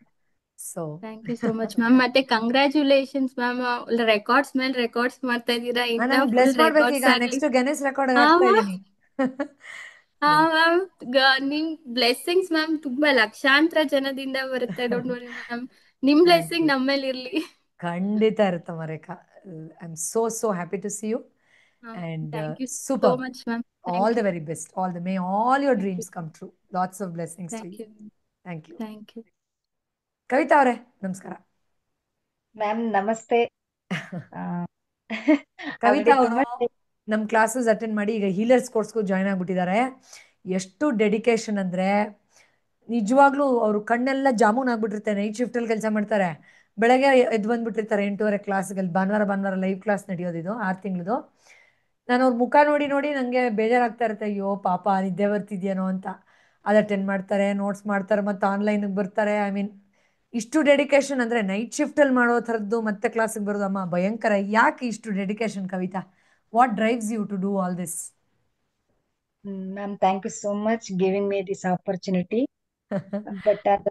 So thank you so much ma'am. ಮತ್ತೆ ಕಂಗ್ರ್ಯಾಚುಲೇಷನ್ಸ್ ಮ್ಯಾಮ್. ರೆಕಾರ್ಡ್ಸ್ ಮೇಲೆ ರೆಕಾರ್ಡ್ಸ್ ಮಾಡ್ತಾ ಇದ್ದೀರಾ. ಇನ್ನ ನನಗೆ ಫುಲ್ ಬ್ಲೆಸ್ ಮಾಡ್ಬೇಕೀಗ. ರೆಕಾರ್ಡ್ಸ್ ಆಗ್ಲಿ. ನೆಕ್ಸ್ಟ್ ಗೆನೆಸ್ ರೆಕಾರ್ಡ್ ಹಾ ಹಾಕ್ತಾ ಮ್ಯಾಮ್. ಇದ್ದೀನಿ. ಹಾ ಮ್ಯಾಮ್, ನಿಮ್ ಬ್ಲೆಸ್ಸಿಂಗ್ಸ್ ಮ್ಯಾಮ್ ತುಂಬಾ ಲಕ್ಷಾಂತರ ಜನದಿಂದ ಬರುತ್ತೆ. ಡೋಂಟ್ ವರಿ ಮ್ಯಾಮ್, ನಿಮ್ ಥ್ಯಾಂಕ್ ಬ್ಲೆಸ್ಸಿಂಗ್ ಯು. ನಮ್ಮೇಲೆ ಇರ್ಲಿ. ಖಂಡಿತ ಇರುತ್ತಮ್ಮ Rekha. I am so happy to see you. And thank you so super. Much ma'am. All thank the you. very best. May all your thank you. dreams come true. Lots of blessings to thank you. You. Thank you. Thank you. Kavitha ಅವರೇ ನಮಸ್ಕಾರ. Ma'am ನಮಸ್ತೆ. Kavita already ಅವರು ತುಂಬಾ ನಮ್ಮ classes attend ಮಾಡಿ ಈಗ healers ಕೋರ್ಸ್ಗೂ join ಆಗ್ಬಿಟ್ಟಿದ್ದಾರೆ. ಎಷ್ಟು dedication ಅಂದ್ರೆ ನಿಜವಾಗ್ಲೂ ಅವರು ಕಣ್ಣೆಲ್ಲ ಜಾಮೂನ್ ಆಗ್ಬಿಟ್ಟಿರ್ತಾರೆ. ನೈಟ್ ಶಿಫ್ಟಲ್ಲಿ ಕೆಲಸ ಮಾಡ್ತಾರೆ. ಬೆಳಗ್ಗೆ ಎದ್ದು ಬಂದ್ಬಿಟ್ಟಿರ್ತಾರೆ 8:30 ಕ್ಲಾಸ್ಗೆ. ಭಾನುವಾರ ಲೈವ್ ಕ್ಲಾಸ್ ನಡೆಯೋದಿದು 6 ತಿಂಗಳದು. ನಾನು ಅವ್ರ ಮುಖ ನೋಡಿ ನನಗೆ ಬೇಜಾರಾಗ್ತಾ ಇರುತ್ತೆ. ಅಯ್ಯೋ ಪಾಪ ನಿದ್ದೆ ಬರ್ತಿದ್ಯೇನೋ ಅಂತ. ಅದು ಅಟೆಂಡ್ ಮಾಡ್ತಾರೆ, ನೋಟ್ಸ್ ಮಾಡ್ತಾರೆ, ಮತ್ತು ಆನ್ಲೈನ್ಗೆ ಬರ್ತಾರೆ. ಐ ಮೀನ್ ಇಷ್ಟು ಡೆಡಿಕೇಶನ್ ಅಂದರೆ ನೈಟ್ ಶಿಫ್ಟಲ್ಲಿ ಮಾಡೋ ಥರದ್ದು ಮತ್ತೆ ಕ್ಲಾಸಿಗೆ ಬರೋದು. ಅಮ್ಮ ಭಯಂಕರ. ಯಾಕೆ ಇಷ್ಟು dedication Kavita? What drives you to do all this? Ma'am thank you so much giving me this opportunity. But ಅದು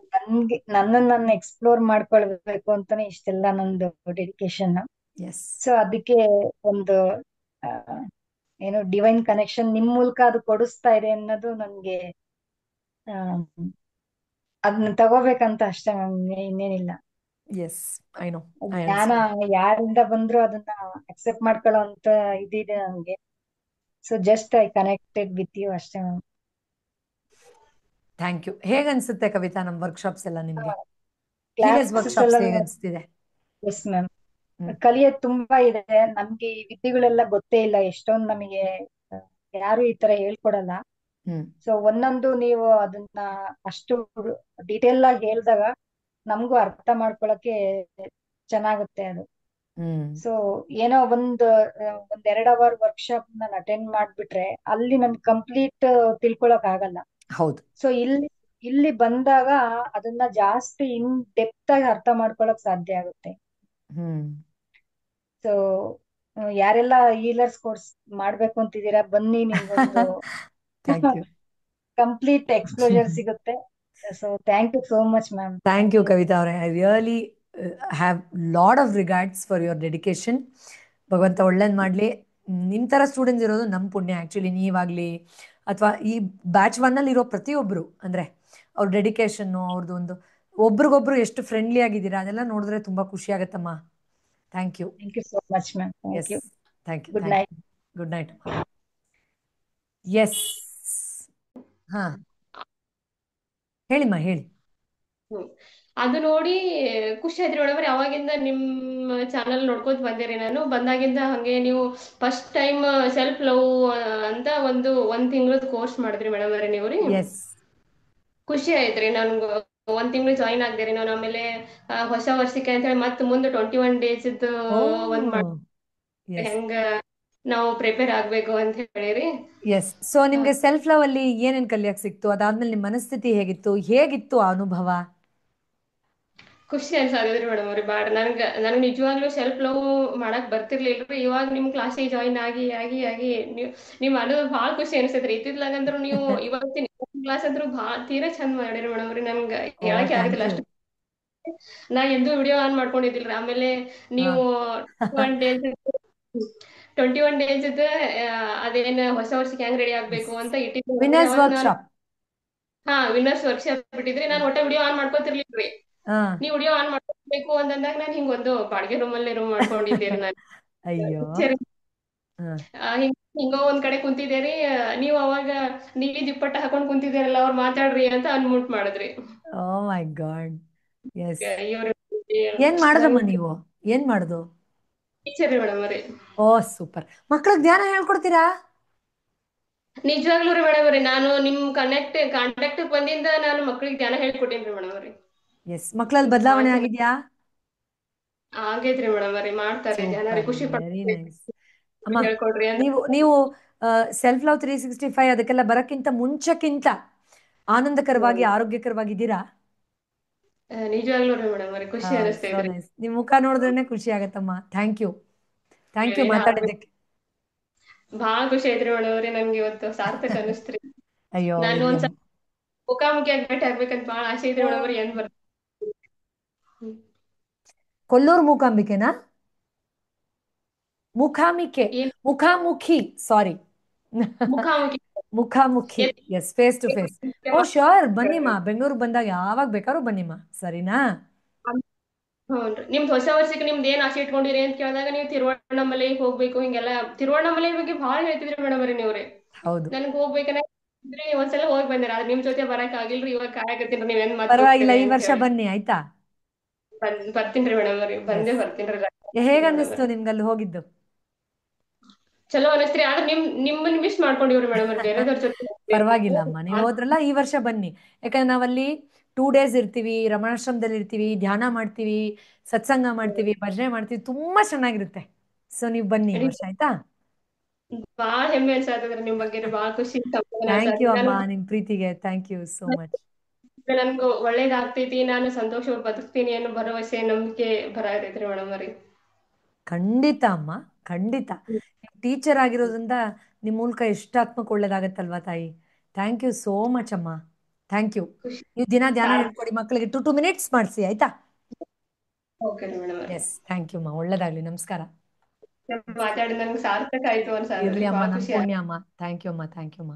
ನನ್ನನ್ನು ಎಕ್ಸ್ಪ್ಲೋರ್ ಮಾಡ್ಕೊಳ್ಬೇಕು ಅಂತಾನೆ ಇಷ್ಟೆಲ್ಲ ನಂದು ಡೆಡಿಕೇಶನ್. ಎಸ್. ಸೊ ಅದಕ್ಕೆ ಒಂದು ಆ, ಏನು ಡಿವೈನ್ ಕನೆಕ್ಷನ್ ನಿಮ್ ಮೂಲಕ ಅದು ಕೊಡಿಸ್ತಾ ಇದೆ ಅನ್ನೋದು ನನ್ಗೆ ಅದನ್ನ ತಗೋಬೇಕಂತ ಅಷ್ಟೇ ಮ್ಯಾಮ್, ಇನ್ನೇನಿಲ್ಲ. ಎಸ್, ಐ ನೋ, ಐ ಜ್ಞಾನ ಅಂಡರ್ಸ್ಟ್ಯಾಂಡ್. ಯಾರಿಂದ ಬಂದ್ರು ಅದನ್ನ ಅಕ್ಸೆಪ್ಟ್ ಮಾಡ್ಕೊಳ್ಳೋ ಅಂತ ಇದಿದೆ ನನ್ಗೆ. So just I connected with you ಅಷ್ಟೇ ಮ್ಯಾಮ್. Thank you. ಹೇಗನ್ಸುತ್ತೆ ಕವಿತಾ ನಮ್ಮ ವರ್ಕ್ಶಾಪ್ಸ್ ಎಲ್ಲ ನಿಮಗೆ? ಹೀಲರ್ಸ್ ಕ್ಲಾಸಸ್ ವರ್ಕ್ಶಾಪ್ಸ್ ಎಲ್ಲ ಹೇಗನ್ಸ್ತಿದೆ? ಎಸ್ ಮ್ಯಾಮ್, ಕಲಿಯೋದ್ ತುಂಬಾ ಇದೆ. ನಮ್ಗೆ ಈ ವಿದ್ಯೆಗಳೆಲ್ಲ ಗೊತ್ತೇ ಇಲ್ಲ. ಎಷ್ಟೊಂದು ನಮಗೆ ಯಾರು ಈ ತರ ಹೇಳ್ಕೊಡಲ್ಲ. ಸೊ ಒಂದೊಂದು ನೀವು ಅದನ್ನ ಅಷ್ಟು ಡೀಟೇಲ್ ಆಗಿ ಹೇಳ್ದಾಗ ನಮಗೂ ಅರ್ಥ ಮಾಡ್ಕೊಳಕ್ಕೆ ಚೆನ್ನಾಗುತ್ತೆ ಅದು. ಸೊ ಏನೋ ಒಂದೆರಡು ಅವರ್ ವರ್ಕ್ಶಾಪ್ ನಾನು ಅಟೆಂಡ್ ಮಾಡ್ಬಿಟ್ರೆ ಅಲ್ಲಿ ನನ್ಗೆ ಕಂಪ್ಲೀಟ್ ತಿಳ್ಕೊಳಕ್ ಆಗಲ್ಲ. ಹೌದು. ಸೊ ಇಲ್ಲಿ ಬಂದಾಗ ಅದನ್ನ ಜಾಸ್ತಿ ಇನ್ ಡೆಪ್ತ್ ಆಗಿ ಅರ್ಥ ಮಾಡ್ಕೊಳಕ್ ಸಾಧ್ಯ ಆಗುತ್ತೆ. ಸೊ ಯಾರೆಲ್ಲ ಹೀಲರ್ಸ್ ಕೋರ್ಸ್ ಮಾಡ್ಬೇಕು ಅಂತಿದ್ದೀರಾ, ಬನ್ನಿ, ನಿಮ್ಗೊಂದು ಥ್ಯಾಂಕ್ ಯು. ಕಂಪ್ಲೀಟ್ ಎಕ್ಸ್ಪ್ಲೋಜರ್ ಸಿಗುತ್ತೆ. So thank you so much ma'am. Thank you Kavitha ಅವರೇ. I really have lot of regards for your dedication. ಭಗವಂತ ಒಳ್ಳೇದು ಮಾಡಲಿ. ನಿಮ್ಮ ಥರ ಸ್ಟೂಡೆಂಟ್ಸ್ ಇರೋದು ನಮ್ಮ ಪುಣ್ಯ. ಆ್ಯಕ್ಚುಲಿ ನೀವಾಗಲಿ ಅಥವಾ ಈ ಬ್ಯಾಚ್ 1 ಇರೋ ಪ್ರತಿಯೊಬ್ಬರು, ಅಂದರೆ ಅವ್ರ ಡೆಡಿಕೇಶನ್ನು, ಅವ್ರದ್ದು ಒಂದು ಒಬ್ರಿಗೊಬ್ರು ಎಷ್ಟು ಫ್ರೆಂಡ್ಲಿ ಆಗಿದ್ದೀರಾ, ಅದೆಲ್ಲ ನೋಡಿದ್ರೆ ತುಂಬ ಖುಷಿ ಆಗುತ್ತಮ್ಮ. Thank you. Thank you so much ma'am. Thank you. Thank you. Good night. Good night. Yes. ಹಾಂ ಹೇಳಿಮ್ಮ, ಹೇಳಿ. ಅದು ನೋಡಿ ಖುಷಿ ಆಯ್ತು ಮೇಡಮ್. ಅವಾಗಿಂದ ನಿಮ್ಮ ಚಾನಲ್ ನೋಡ್ಕೊತ ಬಂದಿರಿ. ನಾನು ಬಂದಾಗಿಂದ ಹಂಗೆ ನೀವು ಫಸ್ಟ್ ಟೈಮ್ ಸೆಲ್ಫ್ ಲವ್ ಅಂತ ಒಂದ್ ತಿಂಗಳದ ಕೋರ್ಸ್ ಮಾಡಿದ್ರಿ ಮೇಡಮ್ ಅವ್ರೆ ನೀವು ರೀ. ಎಸ್. ಖುಷಿ ಆಯ್ತ್ರಿ. ನನ್ಗೆ 1 ತಿಂಗಳು ಜಾಯಿನ್ ಆಗ್ದೇರಿ ನಾನು. ಆಮೇಲೆ ಹೊಸ ವರ್ಷಕ್ಕೆ ಅಂತ ಹೇಳಿ ಮತ್ತೆ ಮುಂದೆ 21 ಡೇಸ್ ಒಂದ್ ಹೆಂಗ ನಾವು ಪ್ರಿಪೇರ್ ಆಗ್ಬೇಕು ಅಂತ ಹೇಳಿರಿ. ಎಸ್. ಸೊ ನಿಮ್ಗೆ ಸೆಲ್ಫ್ ಲವ್ ಅಲ್ಲಿ ಏನೇನ್ ಕಲಿಯಕ್ ಸಿಕ್ತು? ಅದಾದ್ಮೇಲೆ ನಿಮ್ಮ ಮನಸ್ಥಿತಿ ಹೇಗಿತ್ತು ಆ ಅನುಭವ? ಖುಷಿ ಅನ್ಸಾದ್ರಿ ಮೇಡಮ್ ಅವ್ರಿ ಬಾಳ. ನನಗ್ ನಿಜವಾಗ್ಲೂ ಸೆಲ್ಫ್ ಲವ್ ಮಾಡಕ್ ಬರ್ತಿರ್ಲಿಲ್ರಿ. ಇವಾಗ ನಿಮ್ ಕ್ಲಾಸಿಗೆ ಜಾಯಿನ್ ಆಗಿ ಆಗಿ ಆಗಿ ನೀವ್ ಮಾಡೋದು ಭಾಳ ಖುಷಿ ಅನ್ಸತ್ರಿ. ಇತ್ತಿತ್ಲಾಗಂದ್ರು ನೀವು ಇವತ್ತಿನ ಕ್ಲಾಸ್ ಅಂದ್ರು ಭಾಳ ತೀರಾ ಚಂದ ಮಾಡಿರಿ ಮೇಡಮ್ ಅವ್ರಿ. ನನ್ಗ ಹೇಳಕ್ಕೆ ಆಗತ್ತಿಲ್ಲ ಅಷ್ಟು. ನಾ ಎಂದೂ ವಿಡಿಯೋ ಆನ್ ಮಾಡ್ಕೊಂಡಿದ್ದಿಲ್ರಿ. ಆಮೇಲೆ ನೀವು 21 ಡೇಸ್ ಅದೇನ್ ಹೊಸ ವರ್ಷಕ್ಕೆ ಹೆಂಗ್ ರೆಡಿ ಆಗ್ಬೇಕು ಅಂತ ಇಟ್ಟಿದ್ರಿ. Winners workshop ಬಿಟ್ಟಿದ್ರಿ. ನಾನು ಒಟ್ಟ ವಿಡಿಯೋ ಆನ್ ಮಾಡ್ಕೊತಿರ್ಲಿಲ್ರಿ. ಹಾ ನೀವ್ ವಿಡಿಯೋ ಆನ್ ಮಾಡ್ಕೋಬೇಕು ಅಂತಂದಾಗ ನಾನು ಹಿಂಗೊಂದು ಬಾಡಿಗೆ ರೂಮಲ್ಲೇ ರೂಮ್ ಮಾಡ್ಕೊಂಡಿದ್ದೀರಿ ನಾನು. ಅಯ್ಯೋ ಸರಿ. ಹಾ ಹಿಂಗೋ ಒಂದ್ ಕಡೆ ಕುಂತಿದ್ದೇರಿ. ನೀವ್ ಅವಾಗ ನೀಲಿ ದುಪ್ಪಟ್ಟ ಹಾಕೊಂಡ್ ಕುಂತಿದ್ದೀರಲ್ಲ, ಅವ್ರು ಮಾತಾಡ್ರಿ ಅಂತ ಅನ್ಮ್ಯೂಟ್ ಮಾಡಿದ್ರಿ. ಓ ಮೈ ಗಾಡ್ ಎಸ್ ಇವ್ರು ಏನ್ ಮಾಡದಮ್ಮ ನೀವು ಏನ್ ಮಾಡುದು? ಟೀಚರ್ ರೀ ಮೇಡಮ್ ರೀ. ಓ ಸೂಪರ್. ಮಕ್ಳಿಗೆ ಧ್ಯಾನ ಹೇಳ್ಕೊಡ್ತೀರಾ? ನಿಜವಾಗ್ಲೂ ರೀ ಮೇಡಮ್ ರೀ, ನಾನು ನಿಮ್ ಕಾಂಟ್ಯಾಕ್ಟ್ ಬಂದಿಂದ ನಾನು ಮಕ್ಳಿಗೆ ಧ್ಯಾನ ಹೇಳ್ಕೊಟ್ಟೇನ್ರಿ ಮೇಡಮ್ ರೀ. ಎಸ್ ಮಕ್ಳಲ್ಲಿ ಬದಲಾವಣೆ ಆಗಿದ್ಯಾ? ಆಗೈತ್ರಿ ಮೇಡಮ್ ರೀ, ಮಾಡ್ತಾರೆ ಧ್ಯಾನ ರೀ, ಸೂಪರ್ ಖುಷಿ ವೆರಿ ಪಡ್ತಾರೆ. ನೈಸ್. ಅಮ್ಮ ಹೇಳ್ಕೊಡ್ರಿ ಅಂತ. ನೀವು ಸೆಲ್ಫ್ ಲವ್ 365 ಅದಕ್ಕೆಲ್ಲ ಬರಕ್ಕಿಂತ ಮುಂಚೆಕ್ಕಿಂತ ಆನಂದಕರವಾಗಿ ಆರೋಗ್ಯಕರವಾಗಿದ್ದೀರಾ? ನಿಜವಾಗ್ಲೂ ರೀ ಮೇಡಮ್ ರೀ, ಖುಷಿ ಸೋ ಅನಿಸ್ತೈತ್ರಿ. ನೈಸ್. ನಿಮ್ ಮುಖ ನೋಡಿದ್ರೇನೆ ಖುಷಿ ಆಗತ್ತಮ್ಮ. Thank you ಮಾತಾಡಿದ್ದಕ್ಕೆ. ಬಹಳ ಖುಷಿ ಐತ್ರಿ ಮೇಡಮ್ ರೀ, ನನ್ಗೆ ಇವತ್ತು ಸಾರ್ಥಕ ಅನಿಸ್ತ್ರಿ. ಅಯ್ಯೋ ನಾನು ಇರ್ಲಿ ಒಂದ್ಸಲ ಮುಖಾಮುಖಿಯಾಗಿ ಭೇಟಿ ಆಗ್ಬೇಕಂತ ಬಹಳ ಆಸೆ ಐತ್ರಿ ಮೇಡಮ್ ರೀ. ಏನ್ ಬರ್ತ ಕೊಲ್ಲೂರು ಮೂಕಾಂಬಿಕೆನಾ? ಏನ್ ಮುಖಾಮುಖಿ ಸಾರಿ ಮುಖಾಮುಖಿ ಮುಖಾಮುಖಿ yes face to face. Oh sure ಬನ್ನಿಮ್ಮ, ಬೆಂಗಳೂರು ಬಂದಾಗ ಯಾವಾಗ ಬೇಕಾದ್ರೂ ಬನ್ನಿಮ್ಮ, ಸರಿನಾ? ಹ್ಞೂನ್ರಿ. ನಿಮ್ದು ಹೊಸ ವರ್ಷಕ್ಕೆ ನಿಮ್ದು ಏನ್ ಆಸೆ ಇಟ್ಕೊಂಡಿರಿ ಅಂತ ಕೇಳಿದಾಗ ನೀವು ತಿರುವಣ್ಣಾಮಲೈಗೆ ಹೋಗ್ಬೇಕು ಹಿಂಗೆಲ್ಲ ತಿರುವಣ್ಣಾಮಲೈ ಬಗ್ಗೆ ಭಾಳ ಹೇಳ್ತಿದ್ರಿ ಮೇಡಮ್ ರೀ ನೀವ್ರಿ. ಹೌದು ನನ್ಗೆ ಹೋಗ್ಬೇಕನ್ನ ಒಂದ್ಸಲ ಹೋಗಿ ಬಂದಿರ, ಆದ್ರೆ ನಿಮ್ ಜೊತೆ ಬರಕ್ ಆಗಿಲ್ರಿ. ಇವಾಗ ಕಾಯಕತ್ತೀನಿ ನೀವ್ ಏನ್ ಮಾತು ಪರವಾಗಿಲ್ಲ, ಹೋಗ್ತೀರಿ ಈ ಅಂತ ವರ್ಷ ಹೇಳಿ. ಬನ್ನಿ ಆಯ್ತಾ? ಬರ್ತೀನ್ರಿ ಮೇಡಮ್ ರೀ, ಬಂದೇ ಎಸ್. ಬರ್ತೀನ್ರಿ. ಹೇಗನ್ನಿಸ್ತು ನಿಮ್ಗಲ್ಲಿ ಹೋಗಿದ್ದು? ಚಲೋ ಅನಿಸ್ತ್ರಿ. ಆದ್ರೆ ನಿಮ್ಮನ್ನ ಮಿಸ್ ಮಾಡ್ಕೊಂಡಿವ್ರಿ ಮೇಡಮ್ ರೀ, ಬೇರೆದವ್ರ ಜೊತೆ ಪರವಾಗಿಲ್ಲ ಅಮ್ಮ, ನೀವು ಹೋದ್ರಲ್ಲ, ಈ ವರ್ಷ ಬನ್ನಿ. ಯಾಕಂದ್ರೆ ನಾವಲ್ಲಿ 2 days ಇರ್ತೀವಿ, ರಮಣಾಶ್ರಮದಲ್ಲಿ ಇರ್ತೀವಿ, ಧ್ಯಾನ ಮಾಡ್ತೀವಿ, ಸತ್ಸಂಗ ಮಾಡ್ತೀವಿ, ಭಜನೆ ಮಾಡ್ತೀವಿ, ತುಂಬಾ ಚೆನ್ನಾಗಿರುತ್ತೆ. ಸೊ ನೀವು ಬನ್ನಿ ಈ ವರ್ಷ ಆಯ್ತಾ? ಬಾಳ ಹೆಮ್ಮೆ ಅನ್ಸಾತದ್ರಿ ನಿಮ್ ಬಗ್ಗೆ, ಬಾಳ ಖುಷಿ ಥ್ಯಾಂಕ್ ಯು ಅಮ್ಮ, ನಿಮ್ ಪ್ರೀತಿಗೆ ಥ್ಯಾಂಕ್ ಯು ಸೋ ಮಚ್. ನನ್ಗೂ ಒಳ್ಳೇದಾಗ್ತೈತಿ, ನಾನು ಸಂತೋಷವಾಗಿ ಬದುಕ್ತೀನಿ ಅನ್ನೋ ಭರವಸೆ ನಂಬಿಕೆ ಬರಾತೈತ್ರಿ ಮೇಡಮ್ ರೀ. ಖಂಡಿತ ಅಮ್ಮ, ಖಂಡಿತ. ನೀವು ಟೀಚರ್ ಆಗಿರೋದ್ರಿಂದ ನಿಮ್ಮ ಮೂಲಕ ಎಷ್ಟು ಆತ್ಮಕ್ಕೆ ಒಳ್ಳೇದಾಗತ್ತಲ್ವಾ ತಾಯಿ. ಥ್ಯಾಂಕ್ ಯು ಸೋ ಮಚ್ ಅಮ್ಮ, ಥ್ಯಾಂಕ್ ಯು. ನೀವು ದಿನ ಧ್ಯಾನ ಹೇಳ್ಕೊಡಿ ಮಕ್ಕಳಿಗೆ, 2 minutes ಮಾಡಿಸಿ ಆಯ್ತಾ? Okay madam. Yes thank you ಅಮ್ಮ, ಒಳ್ಳೇದಾಗ್ಲಿ, ನಮಸ್ಕಾರ. ಮಾತಾಡಿ ನನ್ಗೆ ಸಾರ್ಥಕ ಆಯ್ತು ಅನ್ಸಾದ್ರಿ, ಇರ್ಲಿ ಅಮ್ಮ, ಬಾಳ ನನ್ ಖುಷಿ ಪುಣ್ಯ ಅಮ್ಮ. ಥ್ಯಾಂಕ್ ಯು ಅಮ್ಮ, ಥ್ಯಾಂಕ್ ಯು ಅಮ್ಮ.